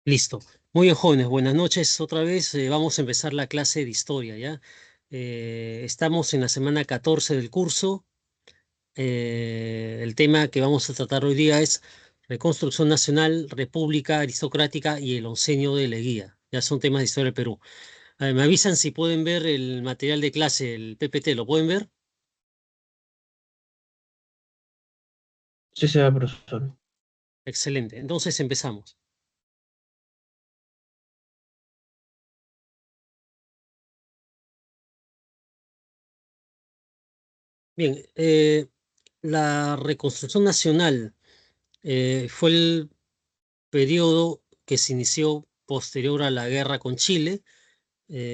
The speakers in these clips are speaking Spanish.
Listo. Muy bien, jóvenes, buenas noches. Otra vez vamos a empezar la clase de historia, ¿ya? Estamos en la semana 14 del curso. El tema que vamos a tratar hoy día es Reconstrucción Nacional, República Aristocrática y el Oncenio de Leguía. Ya son temas de historia del Perú. Me avisan si pueden ver el material de clase, el PPT, ¿lo pueden ver? Sí, se va, profesor. Excelente. Entonces empezamos. Bien, la Reconstrucción Nacional fue el periodo que se inició posterior a la guerra con Chile,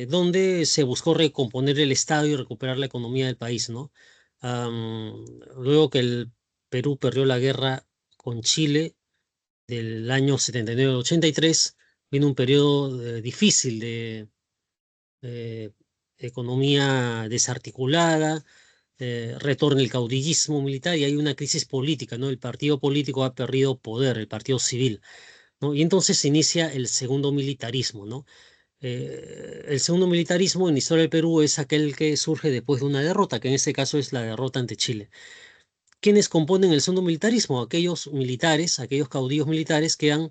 donde se buscó recomponer el Estado y recuperar la economía del país, ¿no? Luego que el Perú perdió la guerra con Chile del año 79 al 83, vino un periodo difícil de eh, economía desarticulada, retorna el caudillismo militar y hay una crisis política, ¿no? El partido político ha perdido poder, el partido civil, ¿no? Y entonces se inicia el segundo militarismo, ¿no? El segundo militarismo en la historia del Perú es aquel que surge después de una derrota, que en este caso es la derrota ante Chile. ¿Quiénes componen el segundo militarismo? Aquellos militares, aquellos caudillos militares que han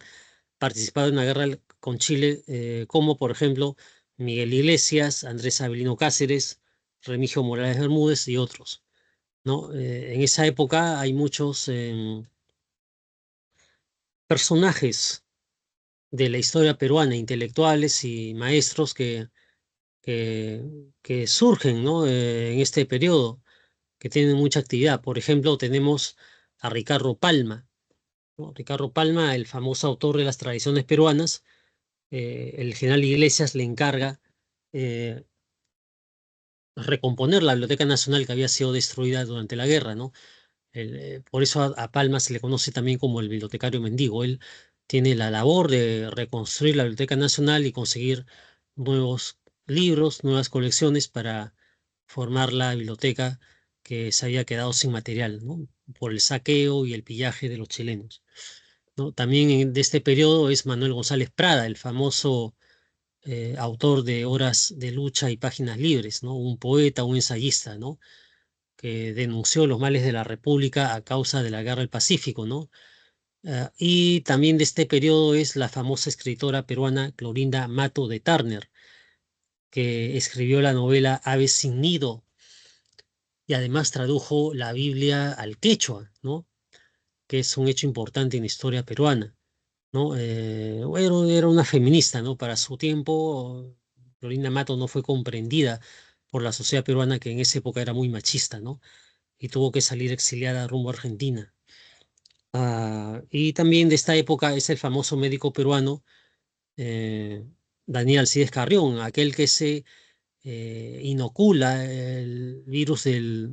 participado en la guerra con Chile, como por ejemplo Miguel Iglesias, Andrés Avelino Cáceres, Remigio Morales Bermúdez y otros, ¿no? En esa época hay muchos personajes de la historia peruana, intelectuales y maestros que, que surgen, ¿no? En este periodo, que tienen mucha actividad. Por ejemplo, tenemos a Ricardo Palma, ¿no? Ricardo Palma, el famoso autor de las tradiciones peruanas. El general Iglesias le encarga eh, recomponer la Biblioteca Nacional que había sido destruida durante la guerra, ¿no? Por eso a Palma se le conoce también como el bibliotecario mendigo. Él tiene la labor de reconstruir la Biblioteca Nacional y conseguir nuevos libros, nuevas colecciones para formar la biblioteca que se había quedado sin material, ¿no? Por el saqueo y el pillaje de los chilenos, ¿no? También de este periodo es Manuel González Prada, el famoso autor de Horas de Lucha y Páginas Libres, ¿no? Un poeta, un ensayista, ¿no? Que denunció los males de la República a causa de la Guerra del Pacífico, ¿no? Y también de este periodo es la famosa escritora peruana Clorinda Mato de Turner, que escribió la novela Aves sin nido y además tradujo la Biblia al quechua, ¿no? Que es un hecho importante en la historia peruana, ¿no? Era una feminista, ¿no? Para su tiempo, Clorinda Mato no fue comprendida por la sociedad peruana, que en esa época era muy machista, ¿no? Y tuvo que salir exiliada rumbo a Argentina. Y también de esta época es el famoso médico peruano eh, Daniel Alcides Carrión, aquel que se inocula el virus de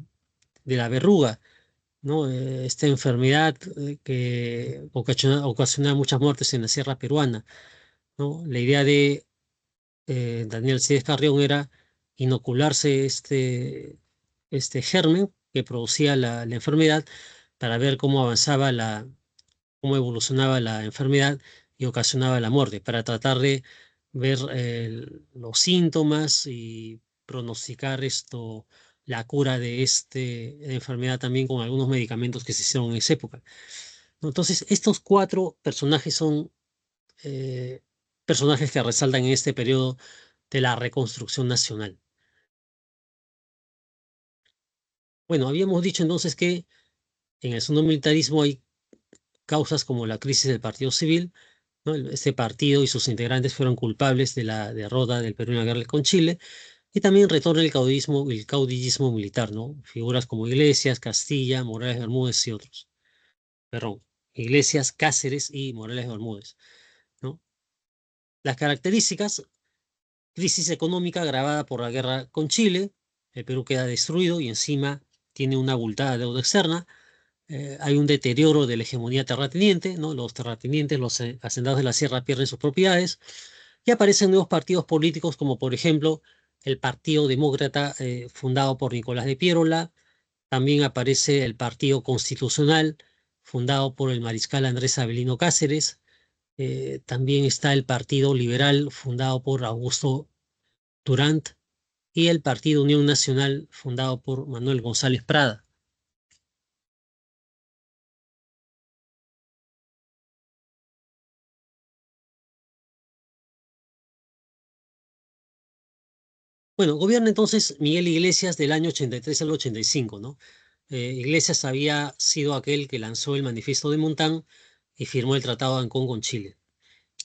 la verruga, ¿no? Esta enfermedad que ocasiona muchas muertes en la sierra peruana, ¿no? La idea de Daniel Alcides Carrión era inocularse este germen que producía la enfermedad para ver cómo evolucionaba la enfermedad y ocasionaba la muerte, para tratar de ver los síntomas y pronosticar la cura de esta enfermedad también con algunos medicamentos que se hicieron en esa época, ¿no? Entonces, estos cuatro personajes son eh, personajes que resaltan en este periodo de la reconstrucción nacional. Bueno, habíamos dicho entonces que en el segundo militarismo hay causas como la crisis del Partido Civil, ¿no? Este partido y sus integrantes fueron culpables de la derrota del Perú en la guerra con Chile, y también retorna el caudillismo militar, ¿no? Figuras como Iglesias, Castilla, Morales Bermúdez y otros. Perdón, Iglesias, Cáceres y Morales Bermúdez, ¿no? Las características: crisis económica agravada por la guerra con Chile, el Perú queda destruido y encima tiene una abultada deuda externa. Hay un deterioro de la hegemonía terrateniente, ¿no? Los terratenientes, los hacendados de la sierra pierden sus propiedades y aparecen nuevos partidos políticos como por ejemplo el Partido Demócrata fundado por Nicolás de Piérola. También aparece el Partido Constitucional fundado por el mariscal Andrés Avelino Cáceres. También está el Partido Liberal, fundado por Augusto Durant, y el Partido Unión Nacional, fundado por Manuel González Prada. Bueno, gobierna entonces Miguel Iglesias del año 83 al 85, ¿no? Iglesias había sido aquel que lanzó el Manifiesto de Montán y firmó el Tratado de Ancón con Chile.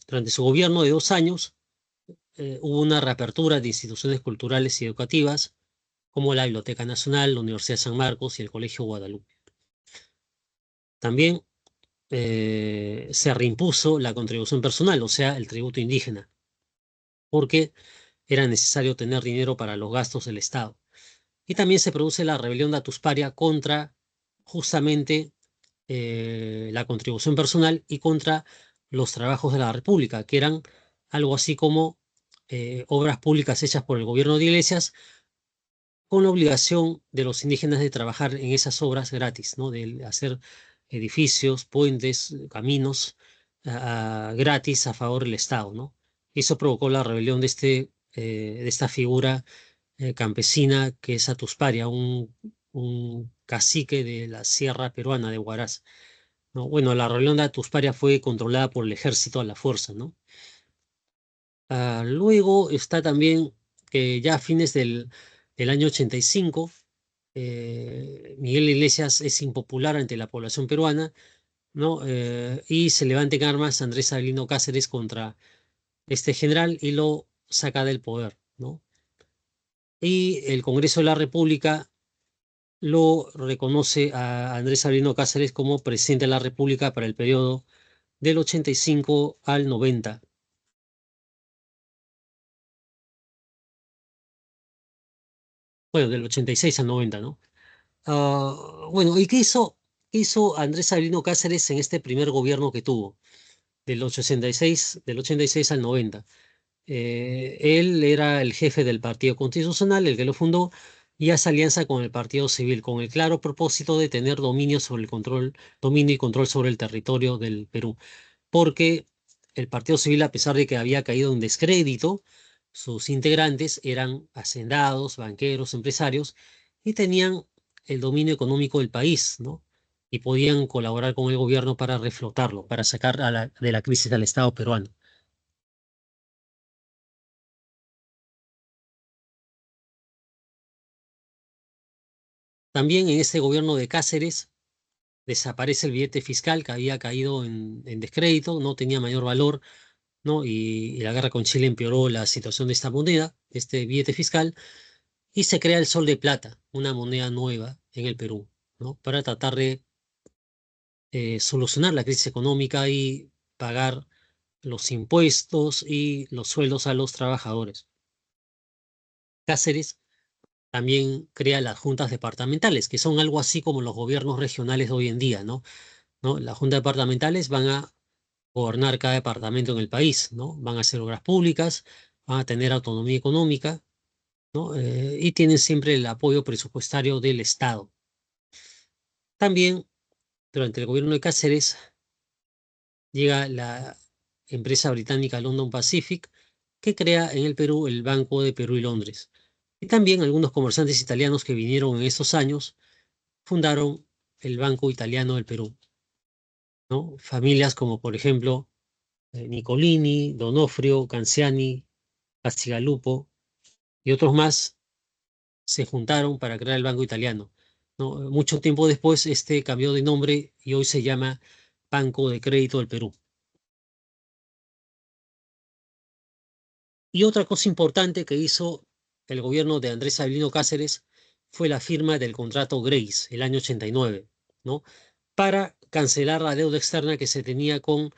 Durante su gobierno de 2 años, hubo una reapertura de instituciones culturales y educativas, como la Biblioteca Nacional, la Universidad de San Marcos y el Colegio Guadalupe. También se reimpuso la contribución personal, o sea, el tributo indígena, porque era necesario tener dinero para los gastos del Estado. Y también se produce la rebelión de Atusparia contra justamente la contribución personal y contra los trabajos de la República, que eran algo así como obras públicas hechas por el gobierno de Iglesias, con la obligación de los indígenas de trabajar en esas obras gratis, ¿no? De hacer edificios, puentes, caminos gratis a favor del Estado, ¿no? Eso provocó la rebelión de esta figura campesina que es Atusparia, un cacique de la sierra peruana de Huaraz, ¿no? Bueno, la rebelión de Atusparia fue controlada por el ejército a la fuerza, ¿no? Luego está también que ya a fines del año 85, Miguel Iglesias es impopular ante la población peruana, ¿no? Y se levanta en armas Andrés Avelino Cáceres contra este general y lo saca del poder, ¿no? Y el Congreso de la República lo reconoce a Andrés Avelino Cáceres como presidente de la República para el periodo del 85 al 90. Bueno, del 86 al 90, ¿no? Bueno, ¿y qué hizo Andrés Avelino Cáceres en este primer gobierno que tuvo, del 86 al 90? Él era el jefe del Partido Constitucional, el que lo fundó, y hace alianza con el Partido Civil, con el claro propósito de tener dominio y control sobre el territorio del Perú. Porque el Partido Civil, a pesar de que había caído en descrédito, sus integrantes eran hacendados, banqueros, empresarios, y tenían el dominio económico del país, ¿no? Y podían colaborar con el gobierno para reflotarlo, para sacar de la crisis al Estado peruano. También en este gobierno de Cáceres desaparece el billete fiscal que había caído en descrédito, no tenía mayor valor, ¿no? Y la guerra con Chile empeoró la situación de esta moneda, este billete fiscal, y se crea el sol de plata, una moneda nueva en el Perú, ¿no? Para tratar de solucionar la crisis económica y pagar los impuestos y los sueldos a los trabajadores. Cáceres también crea las juntas departamentales, que son algo así como los gobiernos regionales de hoy en día, ¿no? Las juntas departamentales van a gobernar cada departamento en el país, ¿no? Van a hacer obras públicas, van a tener autonomía económica, ¿no? Y tienen siempre el apoyo presupuestario del Estado. También, durante el gobierno de Cáceres, llega la empresa británica London Pacific, que crea en el Perú el Banco de Perú y Londres. Y también algunos comerciantes italianos que vinieron en esos años fundaron el Banco Italiano del Perú, ¿no? Familias como, por ejemplo, Nicolini, Donofrio, Canciani, Bastigalupo y otros más se juntaron para crear el Banco Italiano, ¿no? Mucho tiempo después, este cambió de nombre y hoy se llama Banco de Crédito del Perú. Y otra cosa importante que hizo el gobierno de Andrés Avelino Cáceres fue la firma del contrato Grace, el año 89, ¿no? Para cancelar la deuda externa que se tenía con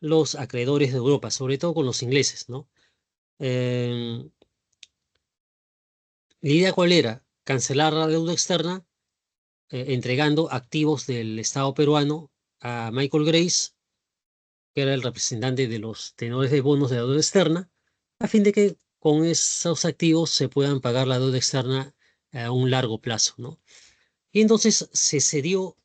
los acreedores de Europa, sobre todo con los ingleses, ¿no? Eh, la idea cuál era: cancelar la deuda externa, entregando activos del Estado peruano a Michael Grace, que era el representante de los tenedores de bonos de deuda externa, a fin de que con esos activos se puedan pagar la deuda externa a un largo plazo, ¿no? Y entonces se cedió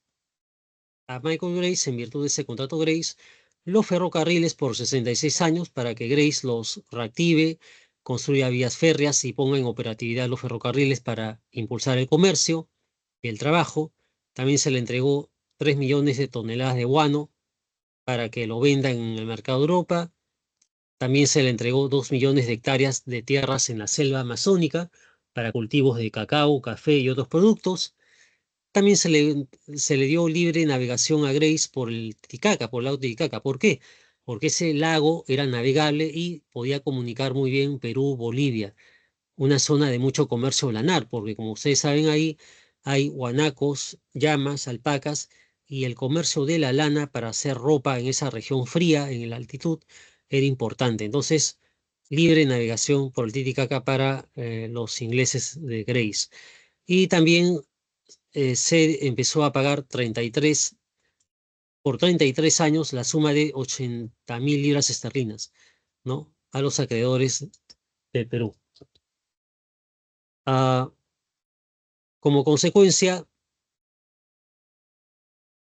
a Michael Grace, en virtud de ese contrato Grace, los ferrocarriles por 66 años para que Grace los reactive, construya vías férreas y ponga en operatividad los ferrocarriles para impulsar el comercio y el trabajo. También se le entregó 3 millones de toneladas de guano para que lo venda en el mercado de Europa. También se le entregó 2 millones de hectáreas de tierras en la selva amazónica para cultivos de cacao, café y otros productos. También se le dio libre navegación a Grace por el Titicaca, por el lago Titicaca. ¿Por qué? Porque ese lago era navegable y podía comunicar muy bien Perú-Bolivia, una zona de mucho comercio lanar, porque como ustedes saben ahí hay guanacos, llamas, alpacas, y el comercio de la lana para hacer ropa en esa región fría, en la altitud, era importante. Entonces, libre navegación por el Titicaca para los ingleses de Grace. Y también se empezó a pagar por 33 años la suma de 80.000 libras esterlinas, ¿no? A los acreedores del Perú. Ah, como consecuencia,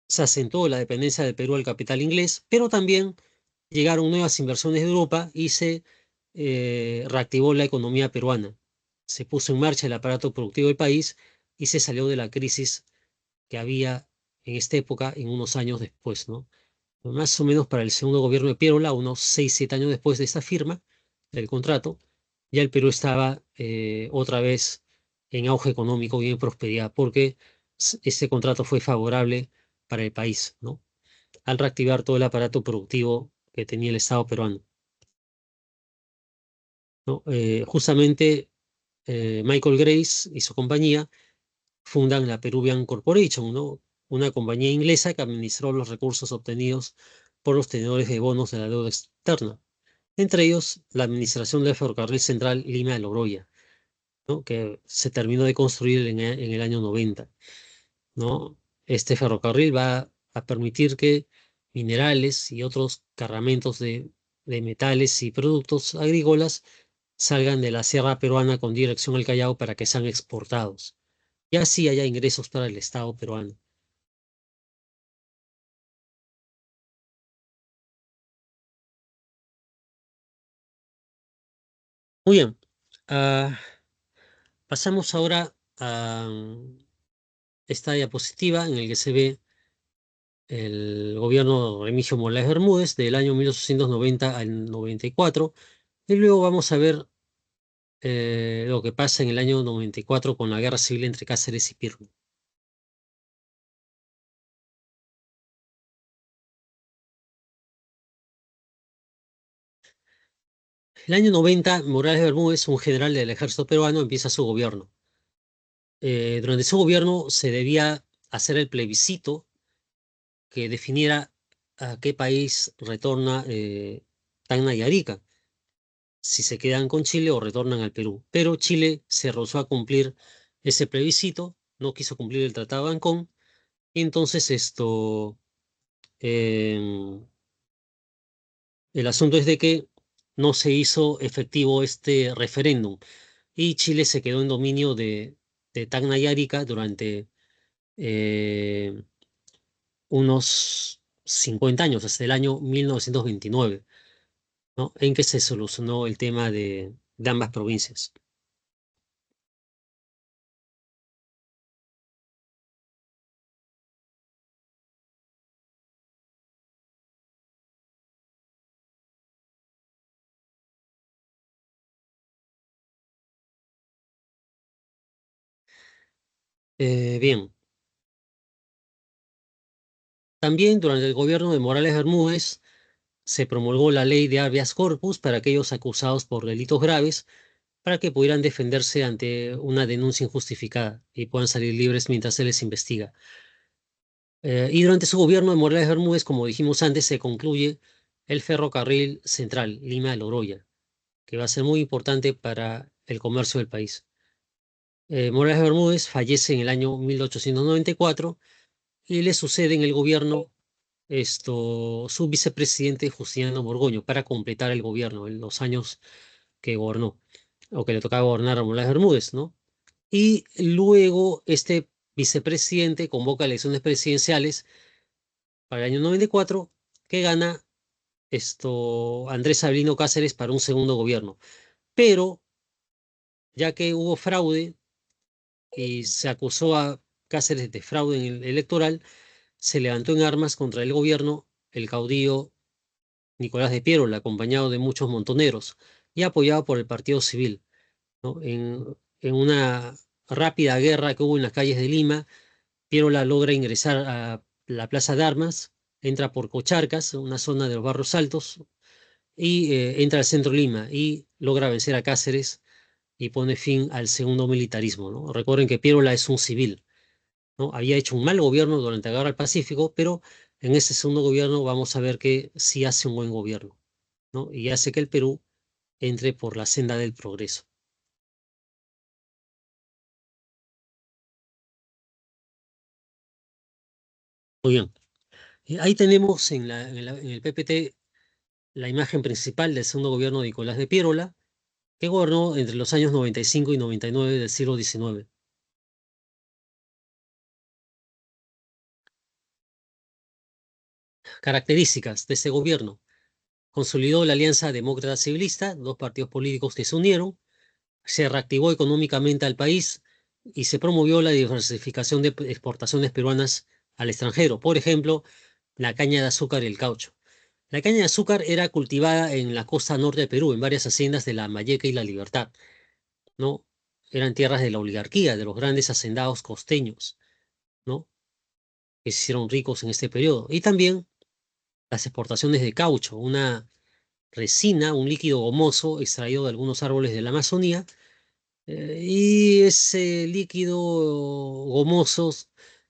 se asentó la dependencia del Perú al capital inglés, pero también llegaron nuevas inversiones de Europa y se reactivó la economía peruana. Se puso en marcha el aparato productivo del país y se salió de la crisis que había en esta época en unos años después, ¿no? Más o menos para el segundo gobierno de Piérola, unos 6, 7 años después de esta firma del contrato, ya el Perú estaba otra vez en auge económico y en prosperidad, porque este contrato fue favorable para el país, ¿no? Al reactivar todo el aparato productivo que tenía el Estado peruano, ¿no? Justamente Michael Grace y su compañía fundan la Peruvian Corporation, ¿no? Una compañía inglesa que administró los recursos obtenidos por los tenedores de bonos de la deuda externa, entre ellos la administración del Ferrocarril Central Lima-Loroya, ¿no? Que se terminó de construir en el año 90, ¿no? Este ferrocarril va a permitir que minerales y otros cargamentos de metales y productos agrícolas salgan de la sierra peruana con dirección al Callao para que sean exportados y así haya ingresos para el Estado peruano. Muy bien, ah, pasamos ahora a esta diapositiva en la que se ve el gobierno de Remigio Morales Bermúdez del año 1890 al 94 y luego vamos a ver lo que pasa en el año 94 con la guerra civil entre Cáceres y Pirro. El año 90, Morales Bermúdez, un general del ejército peruano, empieza su gobierno. Durante su gobierno se debía hacer el plebiscito que definiera a qué país retorna Tacna y Arica, si se quedan con Chile o retornan al Perú. Pero Chile se rehusó a cumplir ese plebiscito, no quiso cumplir el Tratado de Ancón, y entonces em, el asunto es de que no se hizo efectivo este referéndum y Chile se quedó en dominio de Tacna y Arica durante eh, unos 50 años, hasta el año 1929, ¿no? En que se solucionó el tema de ambas provincias. Bien, también durante el gobierno de Morales Bermúdez se promulgó la ley de habeas corpus para aquellos acusados por delitos graves, para que pudieran defenderse ante una denuncia injustificada y puedan salir libres mientras se les investiga. Y durante su gobierno de Morales Bermúdez, como dijimos antes, se concluye el ferrocarril central Lima-Loroya, que va a ser muy importante para el comercio del país. Morales Bermúdez fallece en el año 1894 y le sucede en el gobierno su vicepresidente Justiniano Borgoño para completar el gobierno en los años que gobernó o que le tocaba gobernar a Morales Bermúdez, ¿no? Y luego este vicepresidente convoca elecciones presidenciales para el año 94 que gana Andrés Avelino Cáceres para un segundo gobierno. Pero ya que hubo fraude y se acusó a Cáceres de fraude en el electoral, se levantó en armas contra el gobierno el caudillo Nicolás de Piérola, acompañado de muchos montoneros y apoyado por el Partido Civil, ¿no? En una rápida guerra que hubo en las calles de Lima, Piérola logra ingresar a la Plaza de Armas, entra por Cocharcas, una zona de los Barrios Altos, y entra al centro de Lima y logra vencer a Cáceres y pone fin al segundo militarismo, ¿no? Recuerden que Piérola es un civil, ¿no? Había hecho un mal gobierno durante la Guerra del Pacífico, pero en ese segundo gobierno vamos a ver que sí hace un buen gobierno, ¿no? Y hace que el Perú entre por la senda del progreso. Muy bien. Ahí tenemos en el PPT la imagen principal del segundo gobierno de Nicolás de Piérola, que gobernó entre los años 95 y 99 del siglo XIX. Características de ese gobierno. Consolidó la Alianza Demócrata Civilista, dos partidos políticos que se unieron, se reactivó económicamente al país y se promovió la diversificación de exportaciones peruanas al extranjero. Por ejemplo, la caña de azúcar y el caucho. La caña de azúcar era cultivada en la costa norte de Perú, en varias haciendas de La Malleca y La Libertad, ¿no? Eran tierras de la oligarquía, de los grandes hacendados costeños, ¿no? Que se hicieron ricos en este periodo. Y también las exportaciones de caucho, una resina, un líquido gomoso extraído de algunos árboles de la Amazonía. Y ese líquido gomoso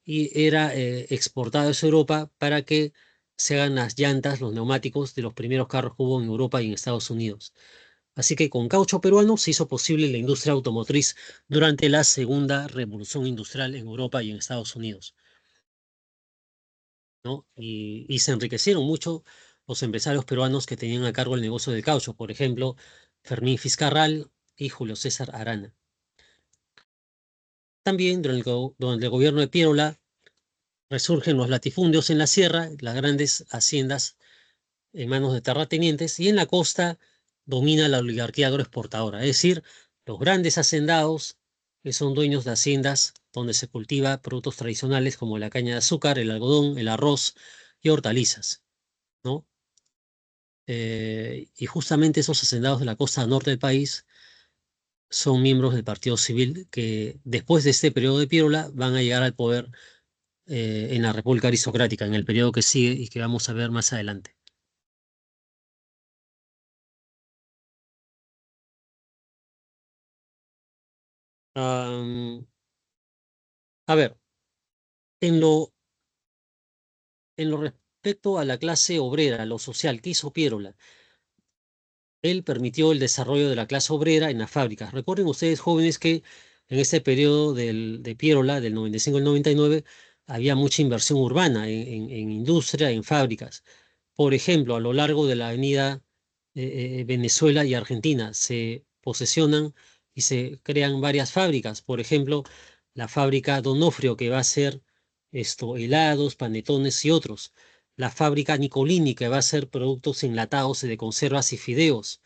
era exportado a Europa para que se hagan las llantas, los neumáticos de los primeros carros que hubo en Europa y en Estados Unidos. Así que con caucho peruano se hizo posible la industria automotriz durante la segunda revolución industrial en Europa y en Estados Unidos, ¿no? Y se enriquecieron mucho los empresarios peruanos que tenían a cargo el negocio del caucho, por ejemplo, Fermín Fiscarral y Julio César Arana. También durante el gobierno de Piérola resurgen los latifundios en la sierra, las grandes haciendas en manos de terratenientes, y en la costa domina la oligarquía agroexportadora, es decir, los grandes hacendados que son dueños de haciendas donde se cultiva productos tradicionales como la caña de azúcar, el algodón, el arroz y hortalizas, ¿no? Y justamente esos hacendados de la costa norte del país son miembros del Partido Civil que después de este periodo de Piérola van a llegar al poder en la República Aristocrática, en el periodo que sigue y que vamos a ver más adelante. Am, a ver, en lo, en lo respecto a la clase obrera, lo social, ¿qué hizo Piérola? Él permitió el desarrollo de la clase obrera en las fábricas. Recuerden ustedes, jóvenes, que en este periodo de Piérola, del 95 al 99, había mucha inversión urbana en industria, en fábricas. Por ejemplo, a lo largo de la avenida Venezuela y Argentina se posesionan y se crean varias fábricas. Por ejemplo, la fábrica Donofrio, que va a hacer helados, panetones y otros. La fábrica Nicolini, que va a hacer productos enlatados de conservas y fideos.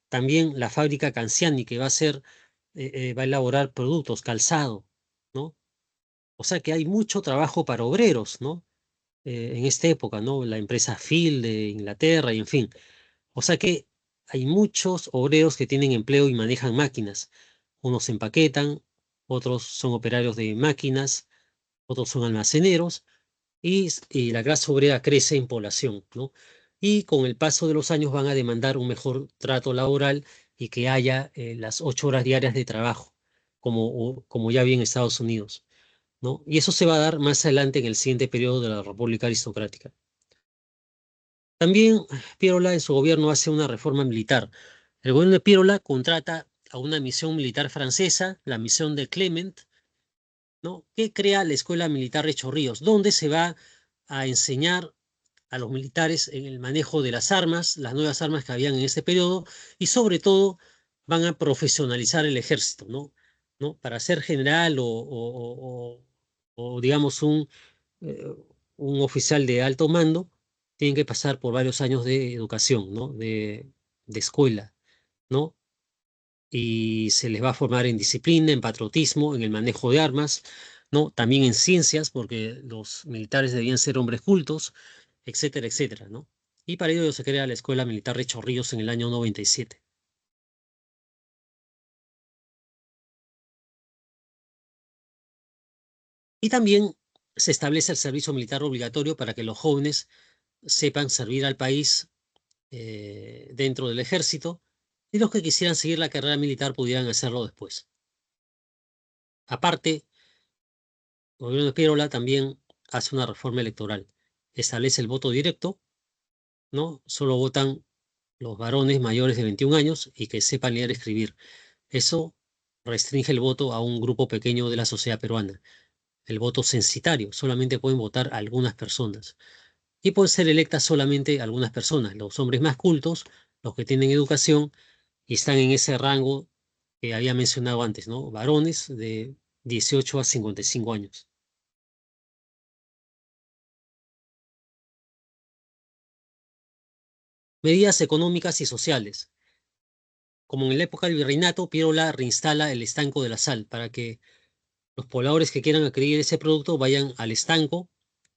También la fábrica Canciani, que va a hacer, va a elaborar productos, calzado, ¿no? O sea que hay mucho trabajo para obreros, ¿no? En esta época, ¿no? La empresa Phil de Inglaterra y en fin. O sea que hay muchos obreros que tienen empleo y manejan máquinas. Unos empaquetan, otros son operarios de máquinas, otros son almaceneros y la clase obrera crece en población, ¿no? Y con el paso de los años van a demandar un mejor trato laboral y que haya las 8 horas diarias de trabajo, como ya había en Estados Unidos, ¿no? Y eso se va a dar más adelante en el siguiente periodo de la República Aristocrática. También Piérola en su gobierno hace una reforma militar. El gobierno de Piérola contrata a una misión militar francesa, la misión de Clement, ¿no? Que crea la Escuela Militar de Chorrillos, donde se va a enseñar a los militares en el manejo de las armas, las nuevas armas que habían en ese periodo, y sobre todo van a profesionalizar el ejército, ¿no? ¿No? Para ser general o, digamos eh, un oficial de alto mando, tienen que pasar por varios años de educación, ¿no? De escuela, ¿no? Y se les va a formar en disciplina, en patriotismo, en el manejo de armas, ¿no? También en ciencias, porque los militares debían ser hombres cultos, etcétera, etcétera, ¿no? Y para ello se crea la Escuela Militar de Chorrillos en el año 97. Y también se establece el servicio militar obligatorio para que los jóvenes sepan servir al país dentro del ejército, y los que quisieran seguir la carrera militar pudieran hacerlo después. Aparte, el gobierno de Piérola también hace una reforma electoral. Establece el voto directo, ¿no? Solo votan los varones mayores de 21 años y que sepan leer y escribir. Eso restringe el voto a un grupo pequeño de la sociedad peruana. El voto censitario, solamente pueden votar algunas personas. Y pueden ser electas solamente algunas personas, los hombres más cultos, los que tienen educación y están en ese rango que había mencionado antes, ¿no? Varones de 18 a 55 años. Medidas económicas y sociales. Como en la época del virreinato, Piérola reinstala el estanco de la sal para que los pobladores que quieran adquirir ese producto vayan al estanco,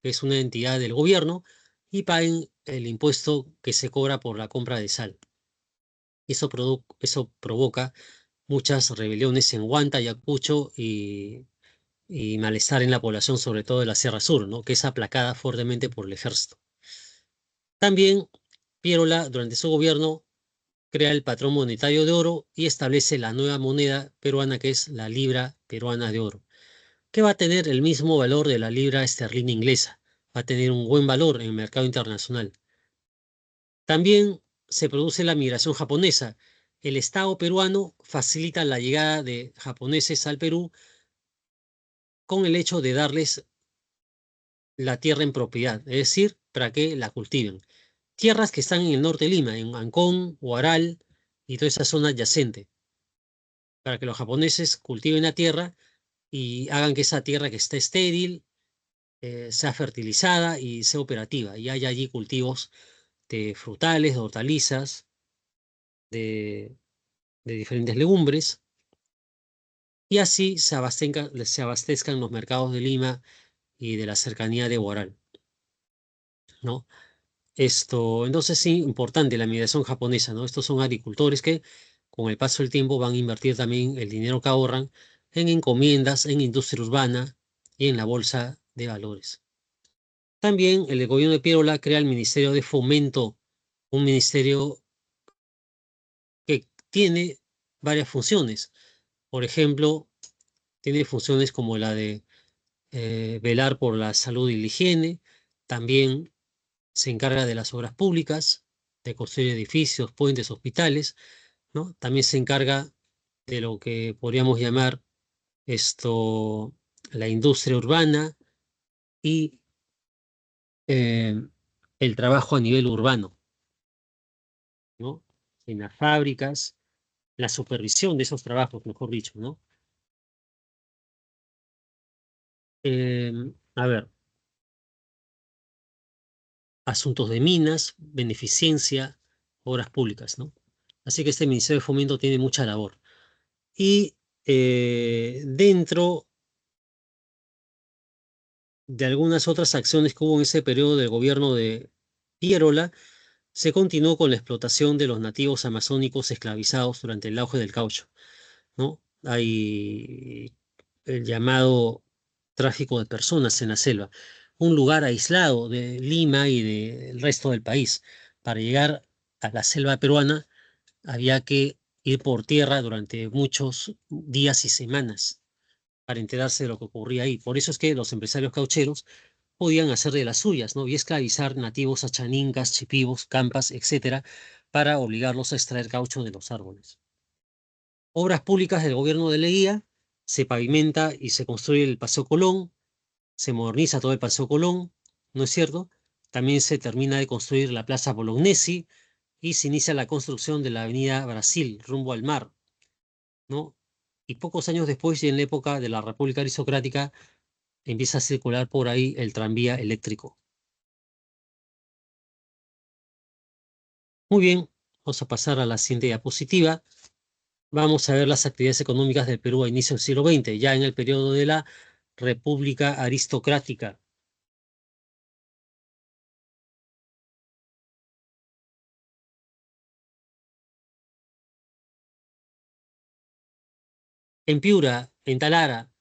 que es una entidad del gobierno, y paguen el impuesto que se cobra por la compra de sal. Eso provoca muchas rebeliones en Huanta, Ayacucho y malestar en la población, sobre todo de la Sierra Sur, ¿no? Que es aplacada fuertemente por el ejército. También Piérola, durante su gobierno, crea el patrón monetario de oro y establece la nueva moneda peruana, que es la libra peruana de oro, que va a tener el mismo valor de la libra esterlina inglesa. Va a tener un buen valor en el mercado internacional. También se produce la migración japonesa. El Estado peruano facilita la llegada de japoneses al Perú con el hecho de darles la tierra en propiedad, es decir, para que la cultiven. Tierras que están en el norte de Lima, en Ancón, Huaral y toda esa zona adyacente, para que los japoneses cultiven la tierra y hagan que esa tierra que está estéril sea fertilizada y sea operativa, y haya allí cultivos de frutales, de hortalizas, de, de diferentes legumbres, y así se abastezcan los mercados de Lima y de la cercanía de Huaral, ¿no? Entonces sí, importante la migración japonesa, ¿no? Estos son agricultores que con el paso del tiempo van a invertir también el dinero que ahorran en encomiendas, en industria urbana y en la bolsa de valores. También el gobierno de Piérola crea el Ministerio de Fomento, un ministerio que tiene varias funciones. Por ejemplo, tiene funciones como la de velar por la salud y la higiene, también se encarga de las obras públicas, de construir edificios, puentes, hospitales, ¿no? También se encarga de lo que podríamos llamar la industria urbana y eh, el trabajo a nivel urbano, ¿no? En las fábricas, la supervisión de esos trabajos, mejor dicho, ¿no? Eh, a ver, asuntos de minas, beneficencia, obras públicas, ¿no? Así que este Ministerio de Fomento tiene mucha labor. Y dentro de algunas otras acciones que hubo en ese periodo del gobierno de Piérola, se continuó con la explotación de los nativos amazónicos esclavizados durante el auge del caucho, ¿no? Hay el llamado tráfico de personas en la selva, un lugar aislado de Lima y del resto del país. Para llegar a la selva peruana había que ir por tierra durante muchos días y semanas para enterarse de lo que ocurría ahí. Por eso es que los empresarios caucheros podían hacer de las suyas, ¿no? Y esclavizar nativos achaninkas, chipivos, campas, etcétera, para obligarlos a extraer caucho de los árboles. Obras públicas del gobierno de Leguía: se pavimenta y se construye el Paseo Colón, se moderniza todo el Paseo Colón, ¿no es cierto? También se termina de construir la Plaza Bolognesi y se inicia la construcción de la Avenida Brasil, rumbo al mar, ¿no? Y pocos años después, y en la época de la República Aristocrática, empieza a circular por ahí el tranvía eléctrico. Muy bien, vamos a pasar a la siguiente diapositiva. Vamos a ver las actividades económicas del Perú a inicio del siglo XX, ya en el periodo de la República Aristocrática. En Piura, en Talara,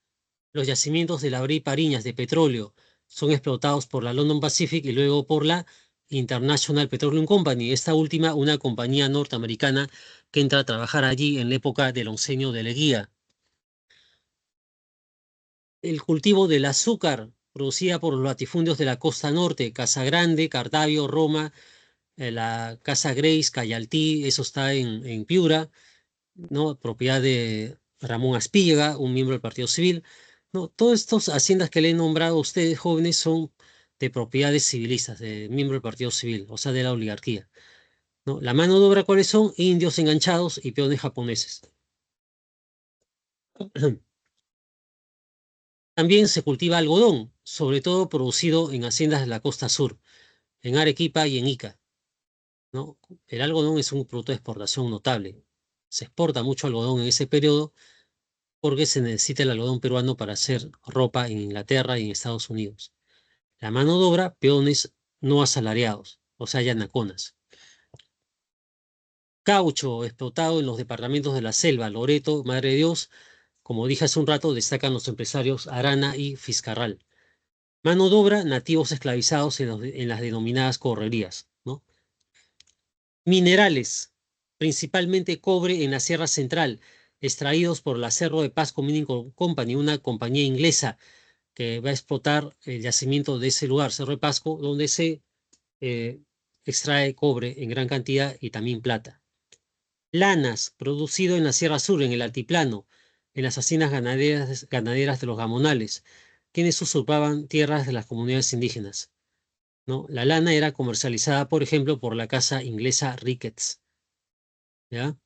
los yacimientos de Labrí y Pariñas de petróleo son explotados por la London Pacific y luego por la International Petroleum Company, esta última una compañía norteamericana que entra a trabajar allí en la época del oncenio de Leguía. El cultivo del azúcar producida por los latifundios de la costa norte, Casa Grande, Cartavio, Roma, la Casa Grace, Cayaltí, eso está en Piura, ¿no? Propiedad de Ramón Aspíllaga, un miembro del Partido Civil. No, todas estas haciendas que le he nombrado a ustedes jóvenes son de propiedades civilistas, de miembros del Partido Civil, o sea, de la oligarquía, ¿no? La mano de obra, ¿cuáles son? Indios enganchados y peones japoneses. También se cultiva algodón, sobre todo producido en haciendas de la costa sur, en Arequipa y en Ica, ¿no? El algodón es un producto de exportación notable. Se exporta mucho algodón en ese periodo porque se necesita el algodón peruano para hacer ropa en Inglaterra y en Estados Unidos. La mano de obra, peones no asalariados, o sea, yanaconas. Caucho explotado en los departamentos de la Selva, Loreto, Madre de Dios. Como dije hace un rato, destacan los empresarios Arana y Fiscarral. Mano de obra, nativos esclavizados en las denominadas correrías, ¿no? Minerales, principalmente cobre en la Sierra Central, extraídos por la Cerro de Pasco Mining Company, una compañía inglesa que va a explotar el yacimiento de ese lugar, Cerro de Pasco, donde se eh, extrae cobre en gran cantidad y también plata. Lanas, producido en la Sierra Sur, en el altiplano, en las haciendas ganaderas de los Gamonales, quienes usurpaban tierras de las comunidades indígenas, ¿no? La lana era comercializada, por ejemplo, por la casa inglesa Ricketts, ¿ya?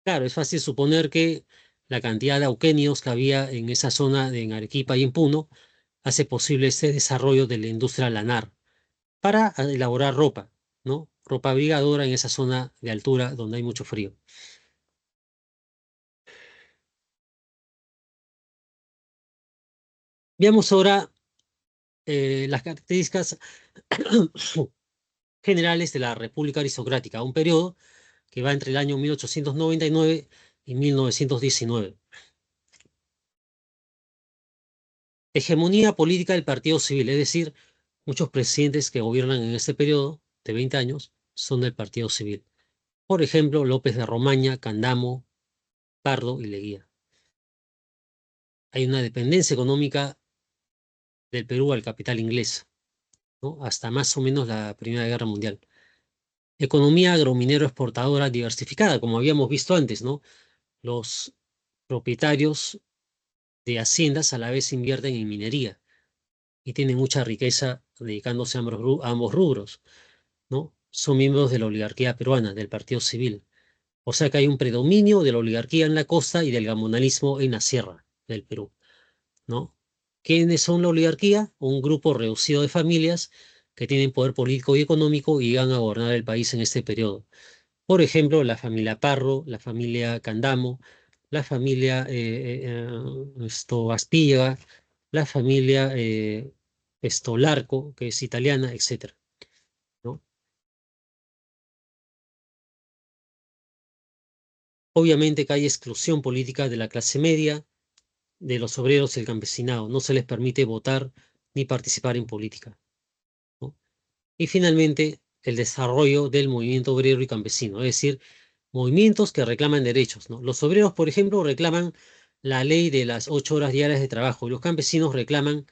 Claro, es fácil suponer que la cantidad de auquenios que había en esa zona en Arequipa y en Puno hace posible este desarrollo de la industria lanar para elaborar ropa, ¿no? Ropa abrigadora en esa zona de altura donde hay mucho frío. Veamos ahora las características generales de la República Aristocrática, un periodo que va entre el año 1899 y 1919. Hegemonía política del Partido Civil, es decir, muchos presidentes que gobiernan en este periodo de 20 años son del Partido Civil. Por ejemplo, López de Romaña, Candamo, Pardo y Leguía. Hay una dependencia económica del Perú al capital inglés, ¿no? Hasta más o menos la Primera Guerra Mundial. Economía agrominero exportadora diversificada, como habíamos visto antes, ¿no? Los propietarios de haciendas a la vez invierten en minería y tienen mucha riqueza dedicándose a ambos rubros, ¿no? Son miembros de la oligarquía peruana, del Partido Civil. O sea que hay un predominio de la oligarquía en la costa y del gamonalismo en la sierra del Perú, ¿no? ¿Quiénes son la oligarquía? Un grupo reducido de familias que tienen poder político y económico y van a gobernar el país en este periodo. Por ejemplo, la familia Parro, la familia Candamo, la familia Aspilla, la familia Larco, que es italiana, etcétera, ¿no? Obviamente que hay exclusión política de la clase media, de los obreros y el campesinado. No se les permite votar ni participar en política, ¿no? Y finalmente, el desarrollo del movimiento obrero y campesino, es decir, movimientos que reclaman derechos, ¿no? Los obreros, por ejemplo, reclaman la ley de las 8 horas diarias de trabajo y los campesinos reclaman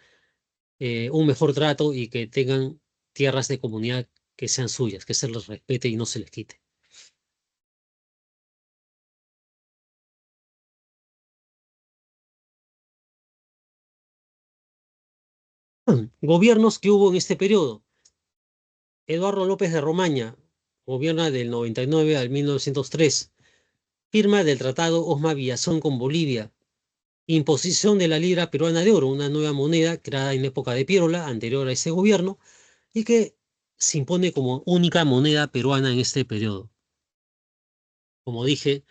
un mejor trato y que tengan tierras de comunidad que sean suyas, que se les respete y no se les quite. Gobiernos que hubo en este periodo. Eduardo López de Romaña gobierna del 99 al 1903. Firma del Tratado Osma Villazón con Bolivia. Imposición de la libra peruana de oro, una nueva moneda creada en época de Piérola, anterior a ese gobierno, y que se impone como única moneda peruana en este periodo. Como dije,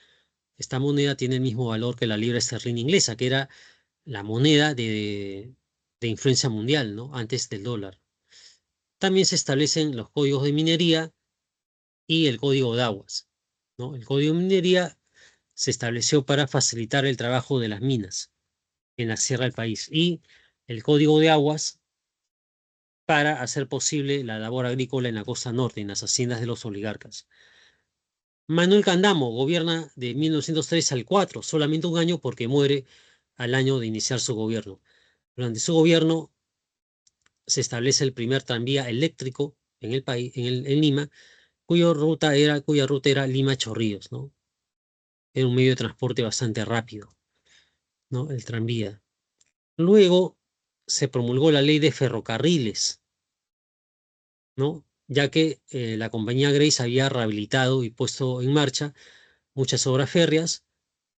esta moneda tiene el mismo valor que la libra esterlina inglesa, que era la moneda de influencia mundial, ¿no? Antes del dólar. También se establecen los códigos de minería y el código de aguas, ¿no? El código de minería se estableció para facilitar el trabajo de las minas en la sierra del país y el código de aguas para hacer posible la labor agrícola en la costa norte, en las haciendas de los oligarcas. Manuel Candamo gobierna de 1903 al 4, solamente un año porque muere al año de iniciar su gobierno. Durante su gobierno se establece el primer tranvía eléctrico en el país, en Lima, cuya ruta era Lima-Chorrillos, ¿no? Era un medio de transporte bastante rápido, ¿no? El tranvía. Luego se promulgó la ley de ferrocarriles, ¿no? Ya que la compañía Grace había rehabilitado y puesto en marcha muchas obras férreas,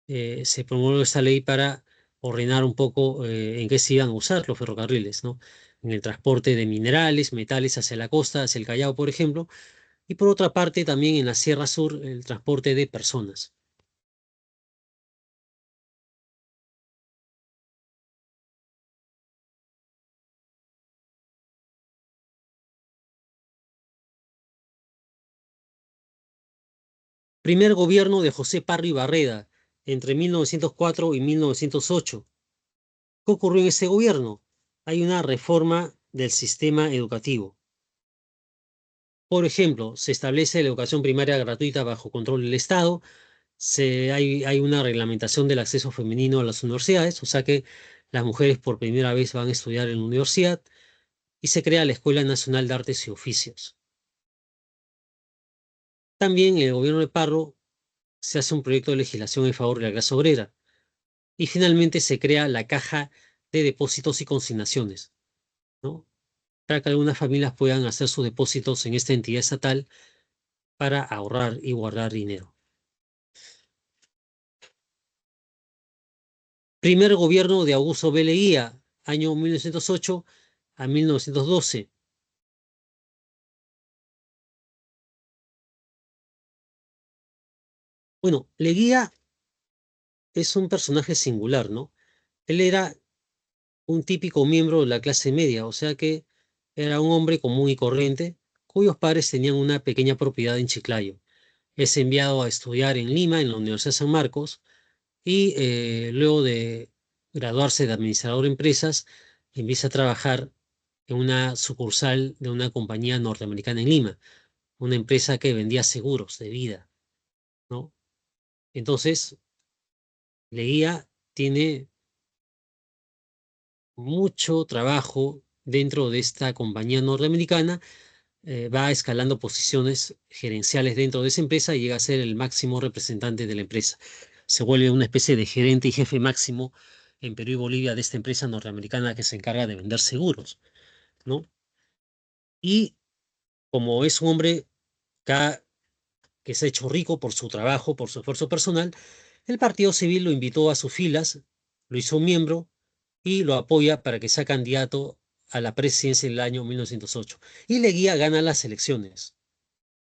se promulgó esta ley para ordenar un poco en qué se iban a usar los ferrocarriles, ¿no? En el transporte de minerales, metales hacia la costa, hacia el Callao, por ejemplo, y por otra parte también en la Sierra Sur el transporte de personas. Primer gobierno de José Parry Barreda entre 1904 y 1908. ¿Qué ocurrió en ese gobierno? Hay una reforma del sistema educativo. Por ejemplo, se establece la educación primaria gratuita bajo control del Estado, hay una reglamentación del acceso femenino a las universidades, o sea que las mujeres por primera vez van a estudiar en la universidad, y se crea la Escuela Nacional de Artes y Oficios. También en el gobierno de Parro se hace un proyecto de legislación en favor de la clase obrera, y finalmente se crea la Caja de Depósitos y Consignaciones, ¿no? Para que algunas familias puedan hacer sus depósitos en esta entidad estatal para ahorrar y guardar dinero. Primer gobierno de Augusto B. Leguía, año 1908 a 1912. Bueno, Leguía es un personaje singular, ¿no? Él era un típico miembro de la clase media, o sea que era un hombre común y corriente, cuyos padres tenían una pequeña propiedad en Chiclayo. Es enviado a estudiar en Lima, en la Universidad de San Marcos, y luego de graduarse de administrador de empresas, empieza a trabajar en una sucursal de una compañía norteamericana en Lima, una empresa que vendía seguros de vida, ¿no? Entonces, Leguía tiene mucho trabajo dentro de esta compañía norteamericana, va escalando posiciones gerenciales dentro de esa empresa y llega a ser el máximo representante de la empresa. Se vuelve una especie de gerente y jefe máximo en Perú y Bolivia de esta empresa norteamericana que se encarga de vender seguros, ¿no? Y como es un hombre ca- que se ha hecho rico por su trabajo, por su esfuerzo personal, el Partido Civil lo invitó a sus filas, lo hizo miembro y lo apoya para que sea candidato a la presidencia en el año 1908. Y Leguía gana las elecciones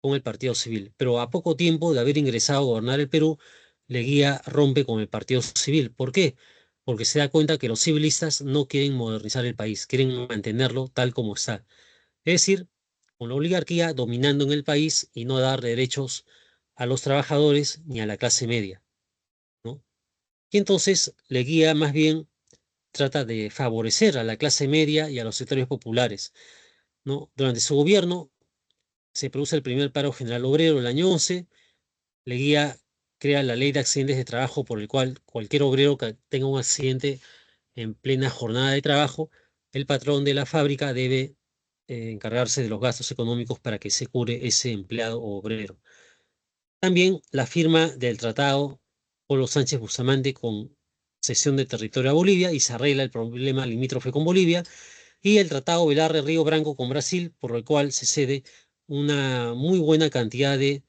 con el Partido Civil, pero a poco tiempo de haber ingresado a gobernar el Perú, Leguía rompe con el Partido Civil. ¿Por qué? Porque se da cuenta que los civilistas no quieren modernizar el país, quieren mantenerlo tal como está. Es decir, con la oligarquía dominando en el país y no dar derechos a los trabajadores ni a la clase media, ¿no? Y entonces Leguía más bien trata de favorecer a la clase media y a los sectores populares, ¿no? Durante su gobierno se produce el primer paro general obrero el año 11. Leguía crea la ley de accidentes de trabajo por el cual cualquier obrero que tenga un accidente en plena jornada de trabajo, el patrón de la fábrica debe encargarse de los gastos económicos para que se cure ese empleado o obrero. También la firma del tratado Polo Sánchez Bustamante con cesión de territorio a Bolivia y se arregla el problema limítrofe con Bolivia, y el tratado Velarre-Río Branco con Brasil, por el cual se cede una muy buena cantidad de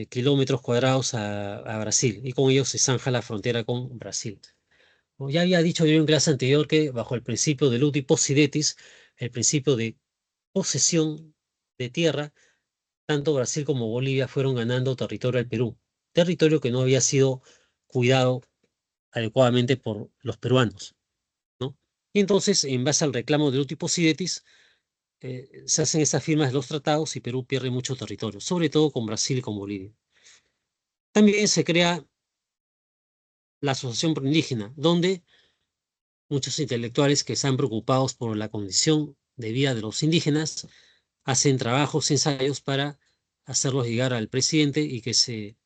kilómetros cuadrados a Brasil, y con ello se zanja la frontera con Brasil. Como ya había dicho yo en clase anterior que bajo el principio de Ludi Possidetis, el principio de posesión de tierra, tanto Brasil como Bolivia fueron ganando territorio al Perú, territorio que no había sido cuidado adecuadamente por los peruanos, ¿no? Y entonces, en base al reclamo de Lutipo Sidetis, se hacen esas firmas de los tratados y Perú pierde mucho territorio, sobre todo con Brasil y con Bolivia. También se crea la Asociación Proindígena, donde muchos intelectuales que están preocupados por la condición de vida de los indígenas hacen trabajos, ensayos para hacerlos llegar al presidente y que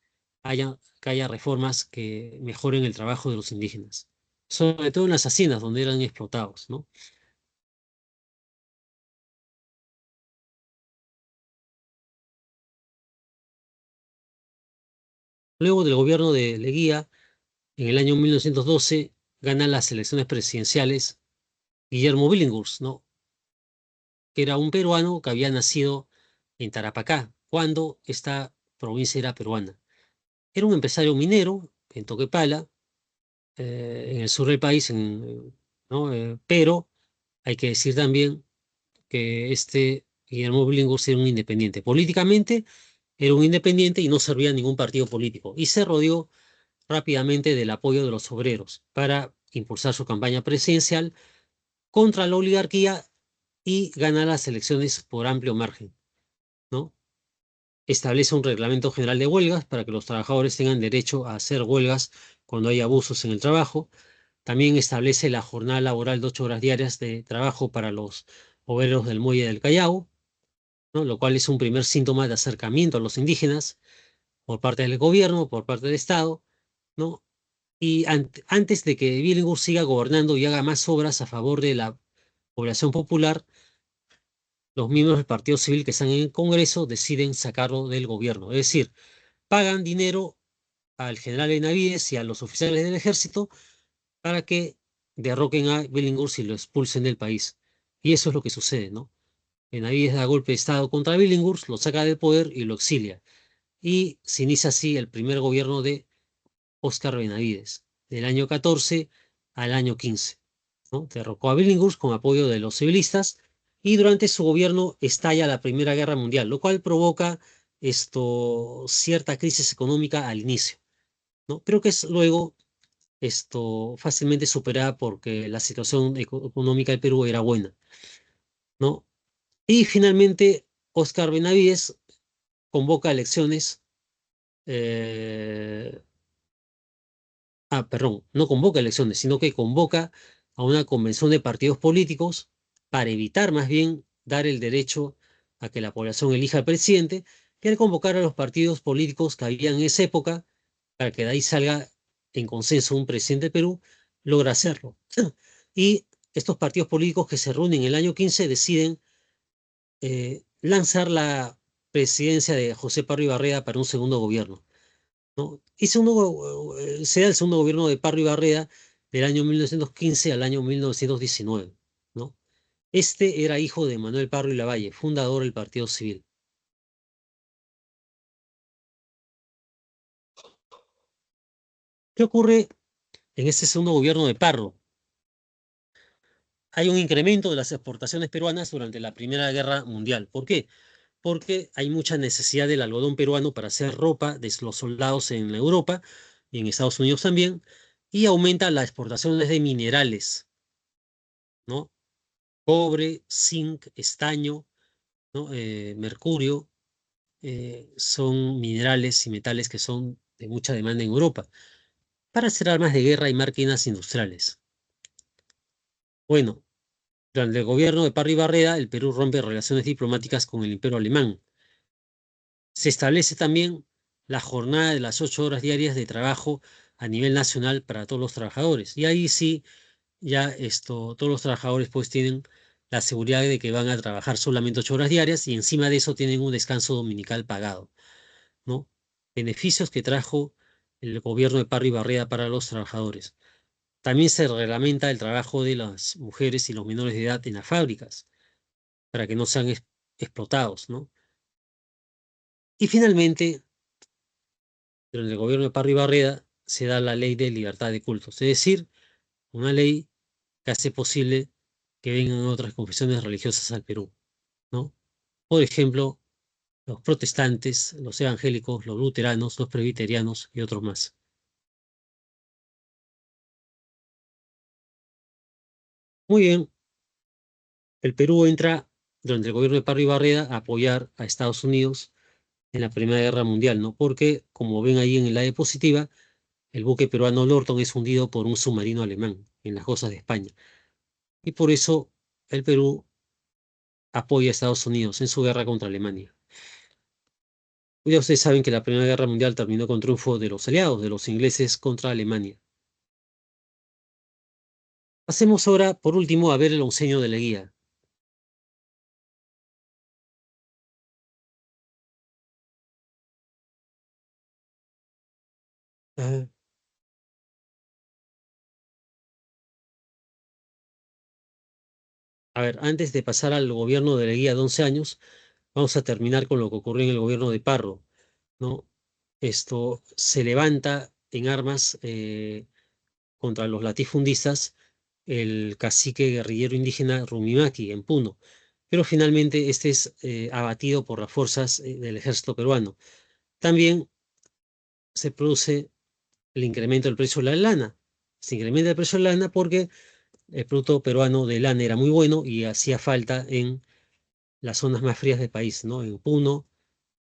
haya reformas que mejoren el trabajo de los indígenas, sobre todo en las haciendas donde eran explotados, ¿no? Luego del gobierno de Leguía, en el año 1912, gana las elecciones presidenciales Guillermo Billinghurst, ¿no? Que era un peruano que había nacido en Tarapacá, cuando esta provincia era peruana. Era un empresario minero en Toquepala, en el sur del país, ¿no? Pero hay que decir también que este Guillermo Billinghurst era un independiente. Políticamente era un independiente y no servía a ningún partido político. Y se rodeó rápidamente del apoyo de los obreros para impulsar su campaña presidencial contra la oligarquía y ganar las elecciones por amplio margen, ¿no? Establece un reglamento general de huelgas para que los trabajadores tengan derecho a hacer huelgas cuando hay abusos en el trabajo. También establece la jornada laboral de 8 horas diarias de trabajo para los obreros del Muelle del Callao, ¿no? Lo cual es un primer síntoma de acercamiento a los indígenas por parte del gobierno, por parte del Estado, ¿no? Y antes de que Billinghurst siga gobernando y haga más obras a favor de la población popular, los miembros del Partido Civil que están en el Congreso deciden sacarlo del gobierno. Es decir, pagan dinero al general Benavides y a los oficiales del ejército para que derroquen a Billinghurst y lo expulsen del país. Y eso es lo que sucede, ¿no? Benavides da golpe de Estado contra Billinghurst, lo saca del poder y lo exilia. Y se inicia así el primer gobierno de Óscar Benavides, del año 14 al año 15, ¿no? Derrocó a Billinghurst con apoyo de los civilistas y durante su gobierno estalla la Primera Guerra Mundial, lo cual provoca cierta crisis económica al inicio, ¿no? Pero que es luego fácilmente superada porque la situación económica del Perú era buena, ¿no? Y finalmente Óscar Benavides convoca elecciones, eh, perdón, no convoca elecciones, sino que convoca a una convención de partidos políticos para evitar más bien dar el derecho a que la población elija al presidente, y al convocar a los partidos políticos que había en esa época, para que de ahí salga en consenso un presidente de Perú, logra hacerlo. Y estos partidos políticos que se reúnen en el año 15 deciden lanzar la presidencia de José Parro Barreda para un segundo gobierno, ¿no? Se da el segundo gobierno de Parro y Barreda del año 1915 al año 1919, ¿no? Este era hijo de Manuel Parro y Lavalle, fundador del Partido Civil. ¿Qué ocurre en este segundo gobierno de Parro? Hay un incremento de las exportaciones peruanas durante la Primera Guerra Mundial. ¿Por qué? Porque hay mucha necesidad del algodón peruano para hacer ropa de los soldados en Europa y en Estados Unidos también, y aumenta las exportaciones de minerales, ¿no? Cobre, zinc, estaño, ¿no? Mercurio, son minerales y metales que son de mucha demanda en Europa para hacer armas de guerra y máquinas industriales. Bueno, durante el gobierno de Parry Barreda, el Perú rompe relaciones diplomáticas con el Imperio Alemán. Se establece también la jornada de las 8 horas diarias de trabajo a nivel nacional para todos los trabajadores. Y ahí sí, ya todos los trabajadores pues tienen la seguridad de que van a trabajar solamente 8 horas diarias y encima de eso tienen un descanso dominical pagado, ¿no? Beneficios que trajo el gobierno de Parry Barreda para los trabajadores. También se reglamenta el trabajo de las mujeres y los menores de edad en las fábricas para que no sean explotados, ¿no? Y finalmente, durante el gobierno de Parry Barreda se da la ley de libertad de cultos, es decir, una ley que hace posible que vengan otras confesiones religiosas al Perú, ¿no? Por ejemplo, los protestantes, los evangélicos, los luteranos, los presbiterianos y otros más. Muy bien, el Perú entra durante el gobierno de Parry Barreda a apoyar a Estados Unidos en la Primera Guerra Mundial, ¿no? Porque, como ven ahí en el área diapositiva, el buque peruano Lorton es hundido por un submarino alemán en las costas de España. Y por eso el Perú apoya a Estados Unidos en su guerra contra Alemania. Ya ustedes saben que la Primera Guerra Mundial terminó con triunfo de los aliados, de los ingleses contra Alemania. Pasemos ahora, por último, a ver el oncenio de Leguía. Ah, a ver, antes de pasar al gobierno de Leguía de 11 años, vamos a terminar con lo que ocurrió en el gobierno de Parro, ¿no? Esto se levanta en armas contra los latifundistas el cacique guerrillero indígena Rumimaki en Puno, pero finalmente este es abatido por las fuerzas del ejército peruano. También se produce el incremento del precio de la lana. Se incrementa el precio de la lana porque el producto peruano de lana era muy bueno y hacía falta en las zonas más frías del país, ¿no? En Puno,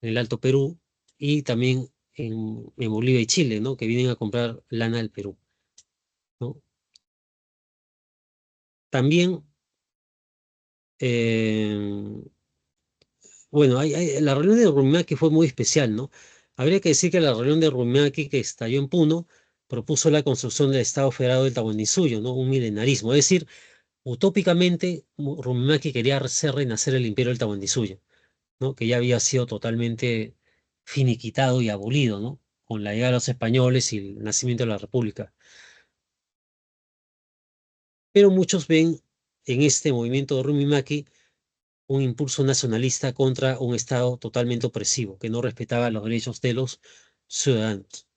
en el Alto Perú y también en Bolivia y Chile, ¿no? Que vienen a comprar lana del Perú, ¿no? También, eh, bueno, la reunión de Rumaki fue muy especial, ¿no? Habría que decir que la reunión de Rumaki que estalló en Puno propuso la construcción del Estado Federado del Tahuantinsuyo, ¿no? Un milenarismo, es decir, utópicamente Rumaki quería hacer renacer el imperio del Tahuantinsuyo, ¿no? Que ya había sido totalmente finiquitado y abolido, ¿no? Con la llegada de los españoles y el nacimiento de la República. Pero muchos ven en este movimiento de Rumimaki un impulso nacionalista contra un Estado totalmente opresivo, que no respetaba los derechos de los ciudadanos.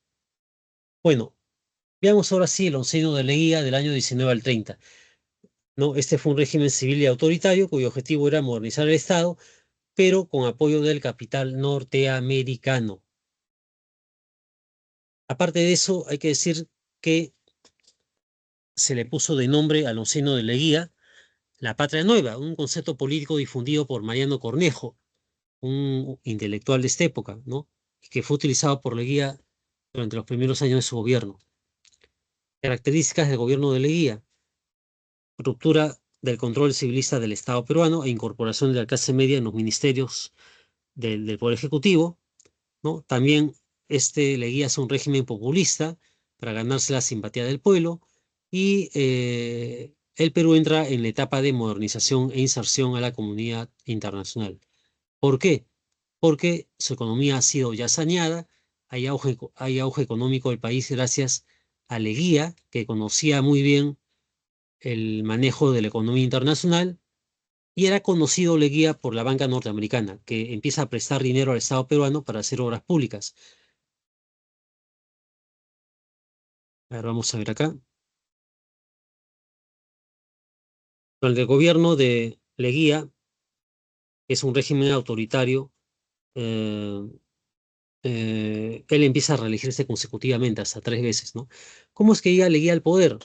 Bueno, veamos ahora sí el oncenio de Leguía del año 19 al 30. ¿No? Este fue un régimen civil y autoritario cuyo objetivo era modernizar el Estado, pero con apoyo del capital norteamericano. Aparte de eso, hay que decir que se le puso de nombre al oncenio de Leguía la Patria Nueva, un concepto político difundido por Mariano Cornejo, un intelectual de esta época, ¿no? Que fue utilizado por Leguía durante los primeros años de su gobierno. Características del gobierno de Leguía: ruptura del control civilista del Estado peruano e incorporación de la clase media en los ministerios del Poder Ejecutivo, ¿no? También Leguía es un régimen populista para ganarse la simpatía del pueblo y el Perú entra en la etapa de modernización e inserción a la comunidad internacional. ¿Por qué? Porque su economía ha sido ya saneada, hay auge económico del país gracias a Leguía, que conocía muy bien el manejo de la economía internacional, y era conocido Leguía por la banca norteamericana, que empieza a prestar dinero al Estado peruano para hacer obras públicas. A ver, vamos a ver acá. Durante el gobierno de Leguía, que es un régimen autoritario, eh, él empieza a reelegirse consecutivamente hasta 3 veces, ¿no? ¿Cómo es que llega Leguía al poder?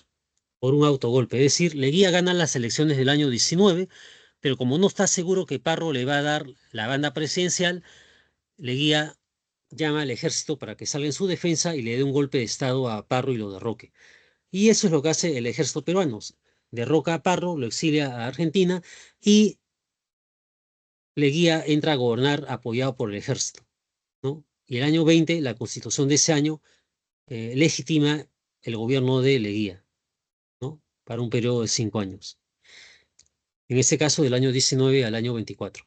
Por un autogolpe. Es decir, Leguía gana las elecciones del año 19, pero como no está seguro que Parro le va a dar la banda presidencial, Leguía llama al ejército para que salga en su defensa y le dé un golpe de estado a Parro y lo derroque. Y eso es lo que hace el ejército peruano. Derroca a Parro, lo exilia a Argentina y Leguía entra a gobernar apoyado por el ejército, ¿no? Y el año 20, la constitución de ese año, legitima el gobierno de Leguía, ¿no? Para un periodo de 5 años. En este caso, del año 19 al año 24,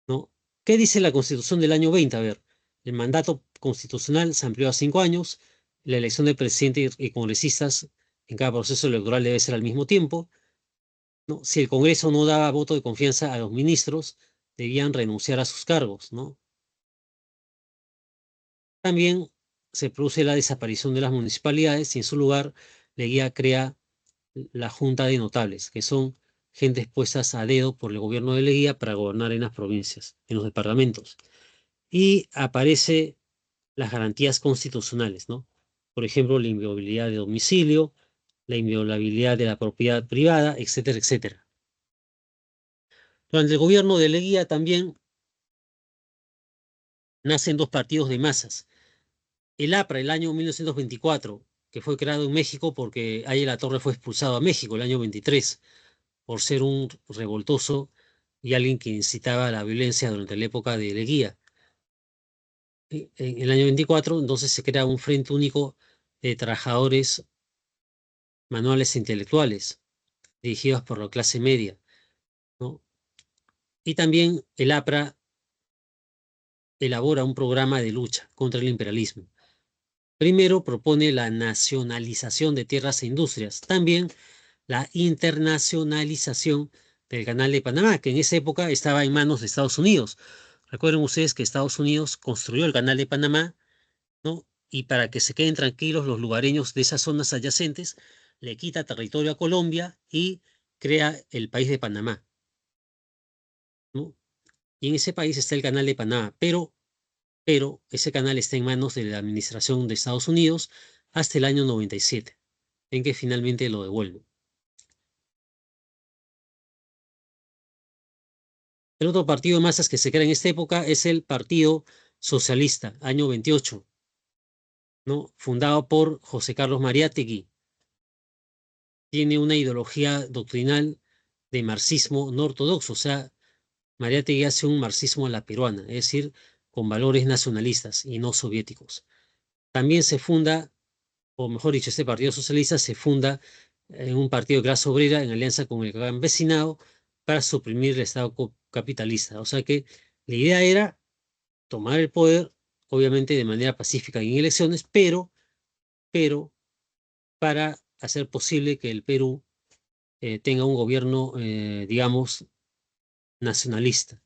¿no? ¿Qué dice la constitución del año 20? A ver, el mandato constitucional se amplió a 5 años, la elección de presidente y congresistas en cada proceso electoral debe ser al mismo tiempo, ¿no? Si el Congreso no daba voto de confianza a los ministros, debían renunciar a sus cargos, ¿no? También se produce la desaparición de las municipalidades y en su lugar Leguía crea la Junta de Notables, que son gentes puestas a dedo por el gobierno de Leguía para gobernar en las provincias, en los departamentos. Y aparece las garantías constitucionales, ¿no? Por ejemplo, la inviolabilidad de domicilio, la inviolabilidad de la propiedad privada, etcétera, etcétera. Durante el gobierno de Leguía también nacen dos partidos de masas. El APRA, el año 1924, que fue creado en México porque ahí La Torre fue expulsado a México el año 23 por ser un revoltoso y alguien que incitaba a la violencia durante la época de Leguía. En el año 24, entonces se crea un frente único de trabajadores manuales e intelectuales, dirigidos por la clase media, ¿no? Y también el APRA elabora un programa de lucha contra el imperialismo. Primero propone la nacionalización de tierras e industrias, también la internacionalización del Canal de Panamá, que en esa época estaba en manos de Estados Unidos. Recuerden ustedes que Estados Unidos construyó el Canal de Panamá, ¿no? Y para que se queden tranquilos los lugareños de esas zonas adyacentes, le quita territorio a Colombia y crea el país de Panamá, ¿no? Y en ese país está el Canal de Panamá, pero ese canal está en manos de la administración de Estados Unidos hasta el año 97, en que finalmente lo devuelve. El otro partido de masas que se crea en esta época es el Partido Socialista, año 28, ¿no? Fundado por José Carlos Mariátegui. Tiene una ideología doctrinal de marxismo no ortodoxo, o sea, Mariátegui hace un marxismo a la peruana, es decir, con valores nacionalistas y no soviéticos. También se funda, o mejor dicho, este Partido Socialista se funda en un partido de clase obrera en alianza con el campesinado para suprimir el Estado capitalista. O sea que la idea era tomar el poder, obviamente de manera pacífica en elecciones, pero para hacer posible que el Perú tenga un gobierno, digamos, nacionalista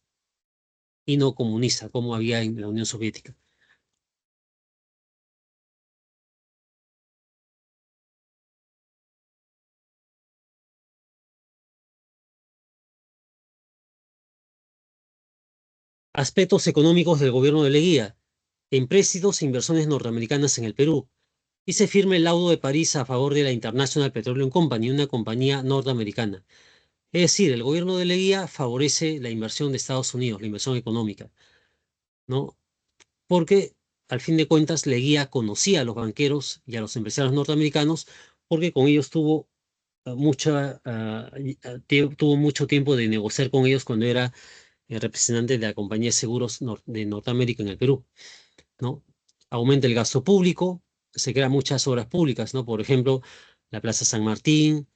y no comunista, como había en la Unión Soviética. Aspectos económicos del gobierno de Leguía: empréstitos e inversiones norteamericanas en el Perú. Y se firma el laudo de París a favor de la International Petroleum Company, una compañía norteamericana. Es decir, el gobierno de Leguía favorece la inversión de Estados Unidos, la inversión económica, ¿no? Porque al fin de cuentas Leguía conocía a los banqueros y a los empresarios norteamericanos porque con ellos tuvo mucho tiempo de negociar con ellos cuando era representante de la compañía de seguros de Norteamérica en el Perú, ¿no? Aumenta el gasto público, se crean muchas obras públicas, ¿no? Por ejemplo, la Plaza San Martín,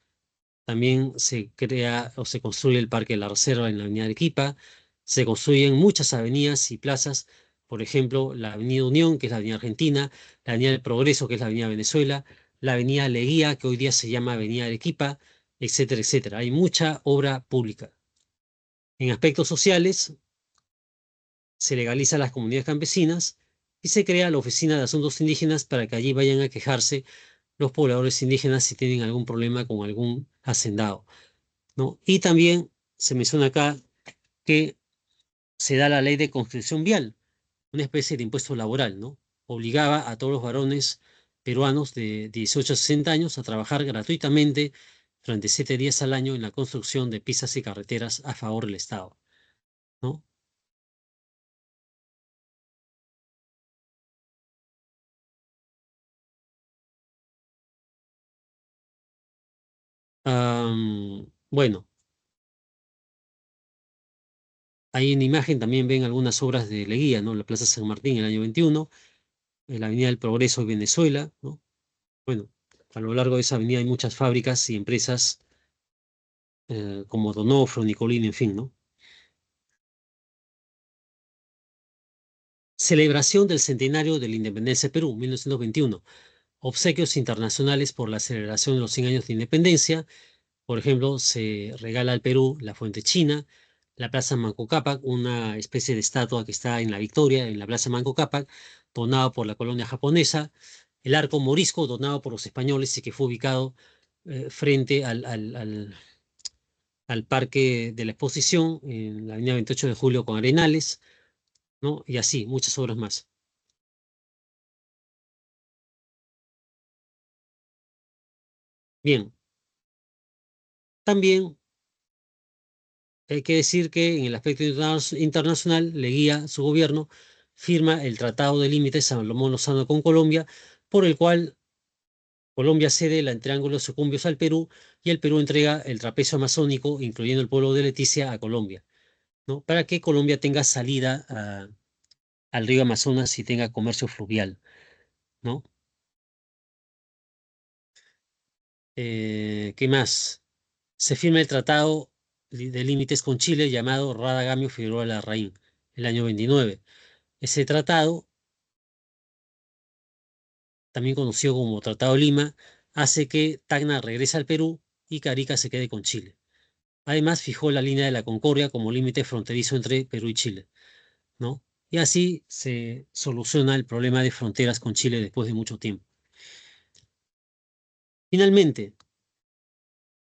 también se crea o se construye el Parque de la Reserva en la Avenida Arequipa, se construyen muchas avenidas y plazas, por ejemplo, la Avenida Unión, que es la Avenida Argentina, la Avenida del Progreso, que es la Avenida Venezuela, la Avenida Leguía, que hoy día se llama Avenida Arequipa, etcétera, etcétera. Hay mucha obra pública. En aspectos sociales, se legaliza las comunidades campesinas y se crea la Oficina de Asuntos Indígenas para que allí vayan a quejarse los pobladores indígenas si tienen algún problema con algún hacendado, ¿no? Y también se menciona acá que se da la ley de conscripción vial, una especie de impuesto laboral, ¿no? Obligaba a todos los varones peruanos de 18 a 60 años a trabajar gratuitamente durante 7 días al año en la construcción de pistas y carreteras a favor del Estado, ¿no? Bueno, ahí en imagen también ven algunas obras de Leguía, ¿no? La Plaza San Martín en el año 21, en la Avenida del Progreso en Venezuela, ¿no? Bueno, a lo largo de esa avenida hay muchas fábricas y empresas como Donofrio, Nicolini, en fin, ¿no? Celebración del centenario de la independencia de Perú, 1921. Obsequios internacionales por la celebración de los 100 años de independencia. Por ejemplo, se regala al Perú la Fuente China, la Plaza Manco Cápac, una especie de estatua que está en la Victoria, en la Plaza Manco Cápac, donado por la colonia japonesa, el arco morisco, donado por los españoles y que fue ubicado frente al Parque de la Exposición en la avenida 28 de Julio con Arenales, ¿no? Y así, muchas obras más. Bien, también hay que decir que en el aspecto internacional, Leguía, su gobierno, firma el Tratado de Límites Salomón Lozano con Colombia, por el cual Colombia cede el Triángulo de Sucumbios al Perú y el Perú entrega el trapecio amazónico, incluyendo el pueblo de Leticia, a Colombia, ¿no? Para que Colombia tenga salida al río Amazonas y tenga comercio fluvial, ¿no? ¿Qué más? Se firma el Tratado de Límites con Chile llamado Radagamio Figueroa Larraín, el año 29. Ese tratado, también conocido como Tratado de Lima, hace que Tacna regrese al Perú y Carica se quede con Chile. Además, fijó la línea de la Concordia como límite fronterizo entre Perú y Chile, ¿no? Y así se soluciona el problema de fronteras con Chile después de mucho tiempo. Finalmente,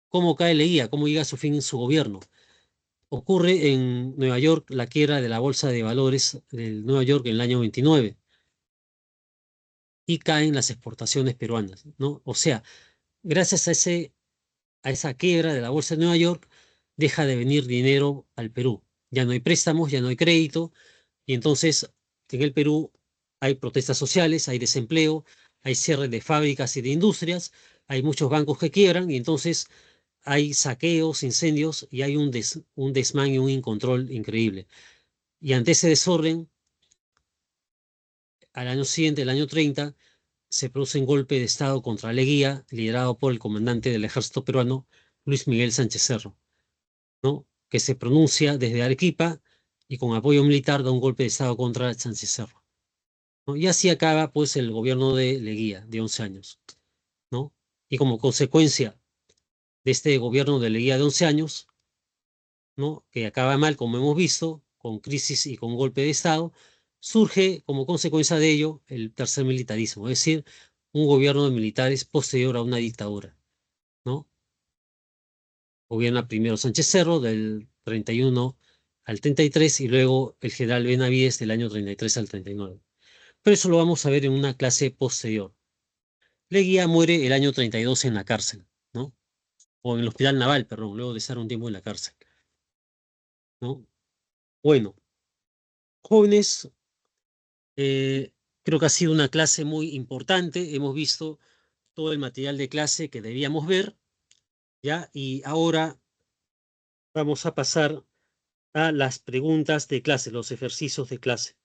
¿cómo cae Leguía? ¿Cómo llega a su fin su gobierno? Ocurre en Nueva York la quiebra de la Bolsa de Valores de Nueva York en el año 29 y caen las exportaciones peruanas, ¿no? O sea, gracias a esa quiebra de la Bolsa de Nueva York, deja de venir dinero al Perú. Ya no hay préstamos, ya no hay crédito, y entonces en el Perú hay protestas sociales, hay desempleo, hay cierre de fábricas y de industrias, hay muchos bancos que quiebran, y entonces hay saqueos, incendios, y hay un desmán y un incontrol increíble. Y ante ese desorden, al año siguiente, el año 30, se produce un golpe de Estado contra Leguía, liderado por el comandante del ejército peruano, Luis Miguel Sánchez Cerro, ¿no? Que se pronuncia desde Arequipa y con apoyo militar da un golpe de Estado contra Sánchez Cerro, ¿no? Y así acaba, pues, el gobierno de Leguía, de 11 años, ¿no? Y como consecuencia de este gobierno de Leguía de 11 años, ¿no? Que acaba mal, como hemos visto, con crisis y con golpe de Estado, surge como consecuencia de ello el tercer militarismo, es decir, un gobierno de militares posterior a una dictadura, ¿no? Gobierna primero Sánchez Cerro del 31 al 33 y luego el general Benavides del año 33 al 39. Pero eso lo vamos a ver en una clase posterior. Leguía muere el año 32 en la cárcel, ¿no? O en el hospital naval, perdón, luego de estar un tiempo en la cárcel, ¿no? Bueno, jóvenes, eh, creo que ha sido una clase muy importante. Hemos visto todo el material de clase que debíamos ver, ¿ya? Y ahora vamos a pasar a las preguntas de clase, los ejercicios de clase.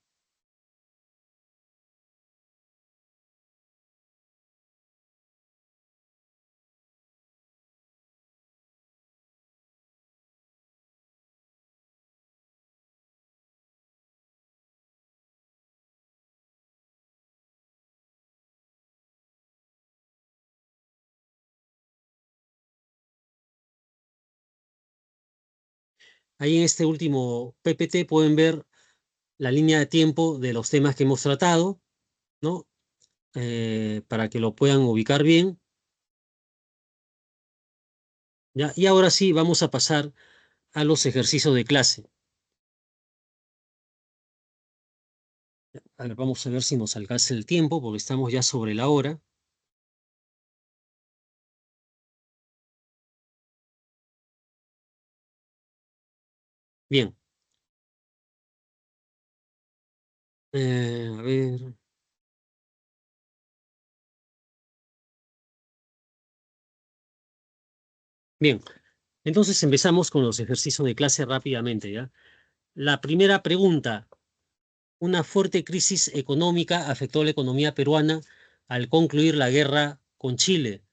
Ahí en este último PPT pueden ver la línea de tiempo de los temas que hemos tratado, ¿no? Para que lo puedan ubicar bien, ¿ya? Y ahora sí, vamos a pasar a los ejercicios de clase. A ver, vamos a ver si nos alcanza el tiempo, porque estamos ya sobre la hora. Bien, a ver, bien. Entonces empezamos con los ejercicios de clase rápidamente, ¿ya? La primera pregunta: una fuerte crisis económica afectó la economía peruana al concluir la guerra con Chile.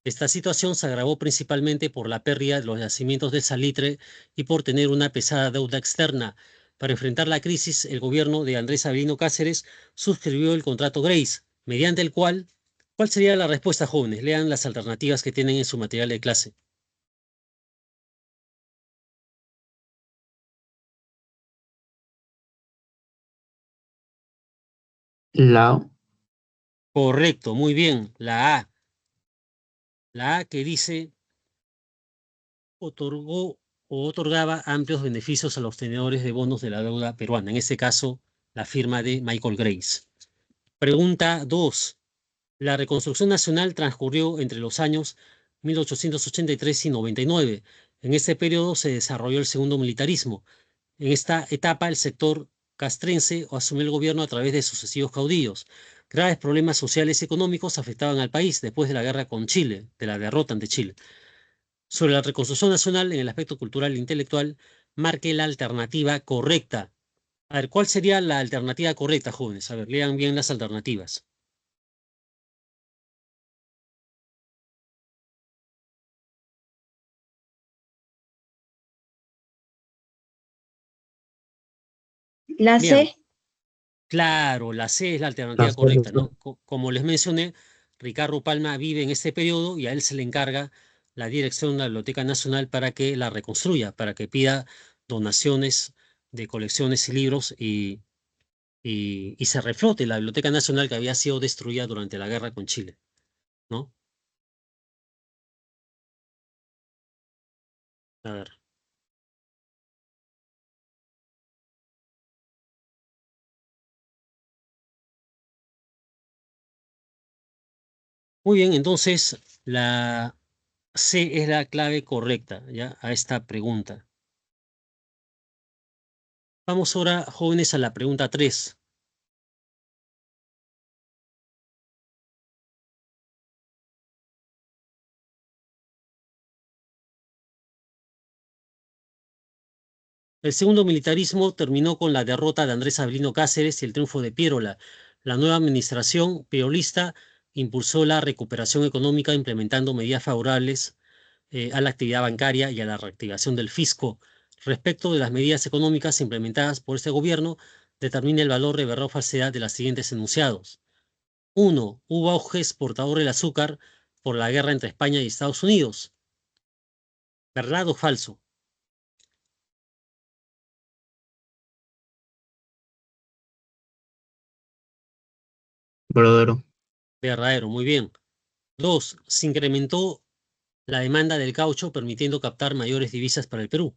Esta situación se agravó principalmente por la pérdida de los yacimientos de salitre y por tener una pesada deuda externa. Para enfrentar la crisis, el gobierno de Andrés Avelino Cáceres suscribió el contrato Grace, mediante el cual, ¿cuál sería la respuesta, jóvenes? Lean las alternativas que tienen en su material de clase. La Correcto, muy bien. La A. La A que dice otorgó o otorgaba amplios beneficios a los tenedores de bonos de la deuda peruana, en este caso, la firma de Michael Grace. Pregunta 2. La reconstrucción nacional transcurrió entre los años 1883 y 99. En este periodo se desarrolló el segundo militarismo. En esta etapa, el sector castrense asumió el gobierno a través de sucesivos caudillos. Graves problemas sociales y económicos afectaban al país después de la guerra con Chile, de la derrota ante Chile. Sobre la reconstrucción nacional, en el aspecto cultural e intelectual, marque la alternativa correcta. A ver, ¿cuál sería la alternativa correcta, jóvenes? A ver, lean bien las alternativas. La Bien, C. claro, la C es la La alternativa C, la correcta, C. ¿no? Como les mencioné, Ricardo Palma vive en este periodo y a él se le encarga la dirección de la Biblioteca Nacional para que la reconstruya, para que pida donaciones de colecciones y libros y se reflote la Biblioteca Nacional que había sido destruida durante la guerra con Chile, ¿no? A ver. Muy bien, entonces la C es la clave correcta, ¿ya? A esta pregunta. Vamos ahora, jóvenes, a la pregunta 3. El segundo militarismo terminó con la derrota de Andrés Avelino Cáceres y el triunfo de Piérola. La nueva administración pirolista impulsó la recuperación económica implementando medidas favorables a la actividad bancaria y a la reactivación del fisco. Respecto de las medidas económicas implementadas por este gobierno, determina el valor de verdad o falsedad de las siguientes enunciados. 1. Hubo auge exportador del azúcar por la guerra entre España y Estados Unidos. ¿Verdad o falso? Verdadero. Verdadero, muy bien. 2. Se incrementó la demanda del caucho, permitiendo captar mayores divisas para el Perú.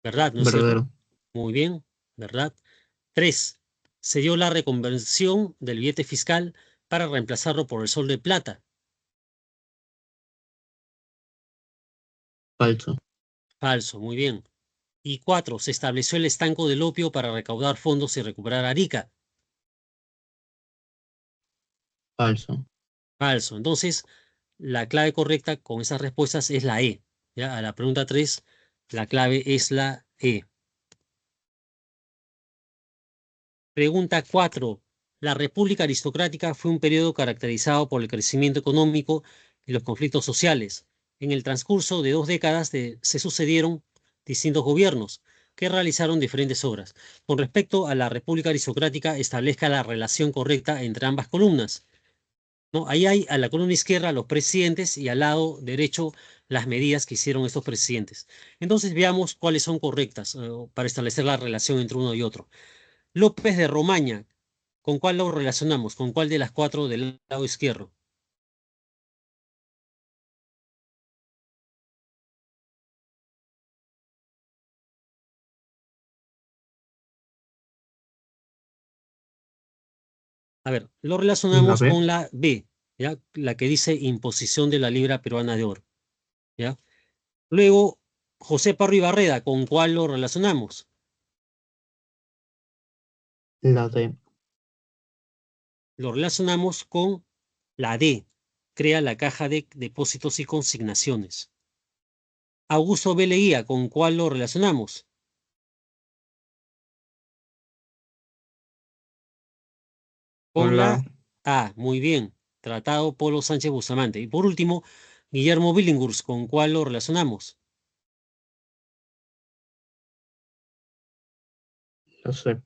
¿Verdad? ¿No es cierto? Verdadero. Muy bien, ¿verdad? 3. Se dio la reconversión del billete fiscal para reemplazarlo por el sol de plata. Falso. Falso, muy bien. Y 4. Se estableció el estanco del opio para recaudar fondos y recuperar Arica. Falso. Falso. Entonces, la clave correcta con esas respuestas es la E. ¿Ya? A la pregunta 3, la clave es la E. Pregunta 4. La República Aristocrática fue un periodo caracterizado por el crecimiento económico y los conflictos sociales. En el transcurso de 2 décadas se sucedieron distintos gobiernos que realizaron diferentes obras. Con respecto a la República Aristocrática, establezca la relación correcta entre ambas columnas, ¿no? Ahí hay a la columna izquierda los presidentes y al lado derecho las medidas que hicieron estos presidentes. Entonces veamos cuáles son correctas para establecer la relación entre uno y otro. López de Romaña, ¿con cuál lo relacionamos? ¿Con cuál de las 4 del lado izquierdo? A ver, lo La relacionamos B. con la B, ¿ya? La que dice imposición de la libra peruana de oro, ¿ya? Luego, José Parro y Barreda, ¿con cuál lo relacionamos? La D. Lo relacionamos con la D, crea la caja de depósitos y consignaciones. Augusto B. Leguía, ¿con cuál lo relacionamos? Con Con la la A, muy bien. Tratado Polo Sánchez Bustamante. Y por último, Guillermo Billinghurst, ¿con cuál lo relacionamos? C.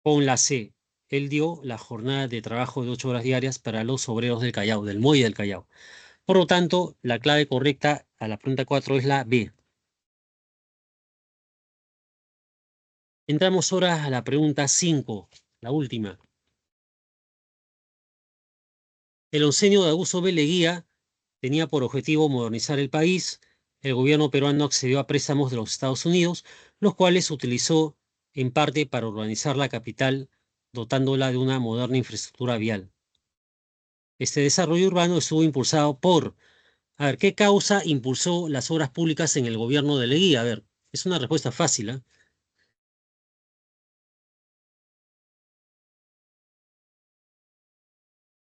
Con la C. Él dio la jornada de trabajo de 8 horas diarias para los obreros del Callao, del muelle del Callao. Por lo tanto, la clave correcta a la pregunta 4 es la B. Entramos ahora a la pregunta 5, la última. El oncenio de Augusto B. Leguía tenía por objetivo modernizar el país. El gobierno peruano accedió a préstamos de los Estados Unidos, los cuales utilizó en parte para urbanizar la capital, dotándola de una moderna infraestructura vial. Este desarrollo urbano estuvo impulsado por, a ver, ¿qué causa impulsó las obras públicas en el gobierno de Leguía? A ver, es una respuesta fácil, ¿ah?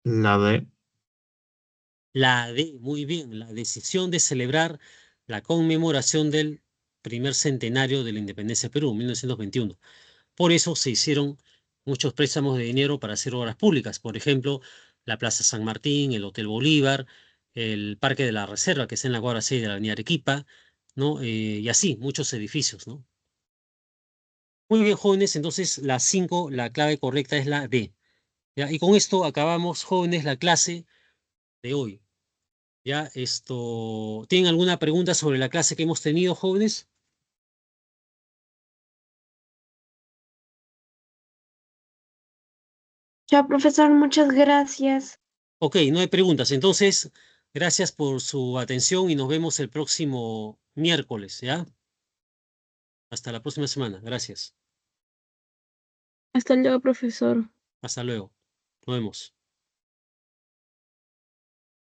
La D. La D, muy bien, la decisión de celebrar la conmemoración del primer centenario de la independencia de Perú, 1921. Por eso se hicieron muchos préstamos de dinero para hacer obras públicas. Por ejemplo, la Plaza San Martín, el Hotel Bolívar, el Parque de la Reserva, que está en la cuadra 6 de la Avenida Arequipa, ¿no? Y así, muchos edificios, ¿no? Muy bien, jóvenes, entonces la 5, la clave correcta es la D. ¿Ya? Y con esto acabamos, jóvenes, la clase de hoy. ¿Ya? ¿Tienen alguna pregunta sobre la clase que hemos tenido, jóvenes? Ya, profesor, muchas gracias. Ok, no hay preguntas. Entonces, gracias por su atención y nos vemos el próximo miércoles, ¿ya? Hasta la próxima semana. Gracias. Hasta luego, profesor. Hasta luego. Nos vemos.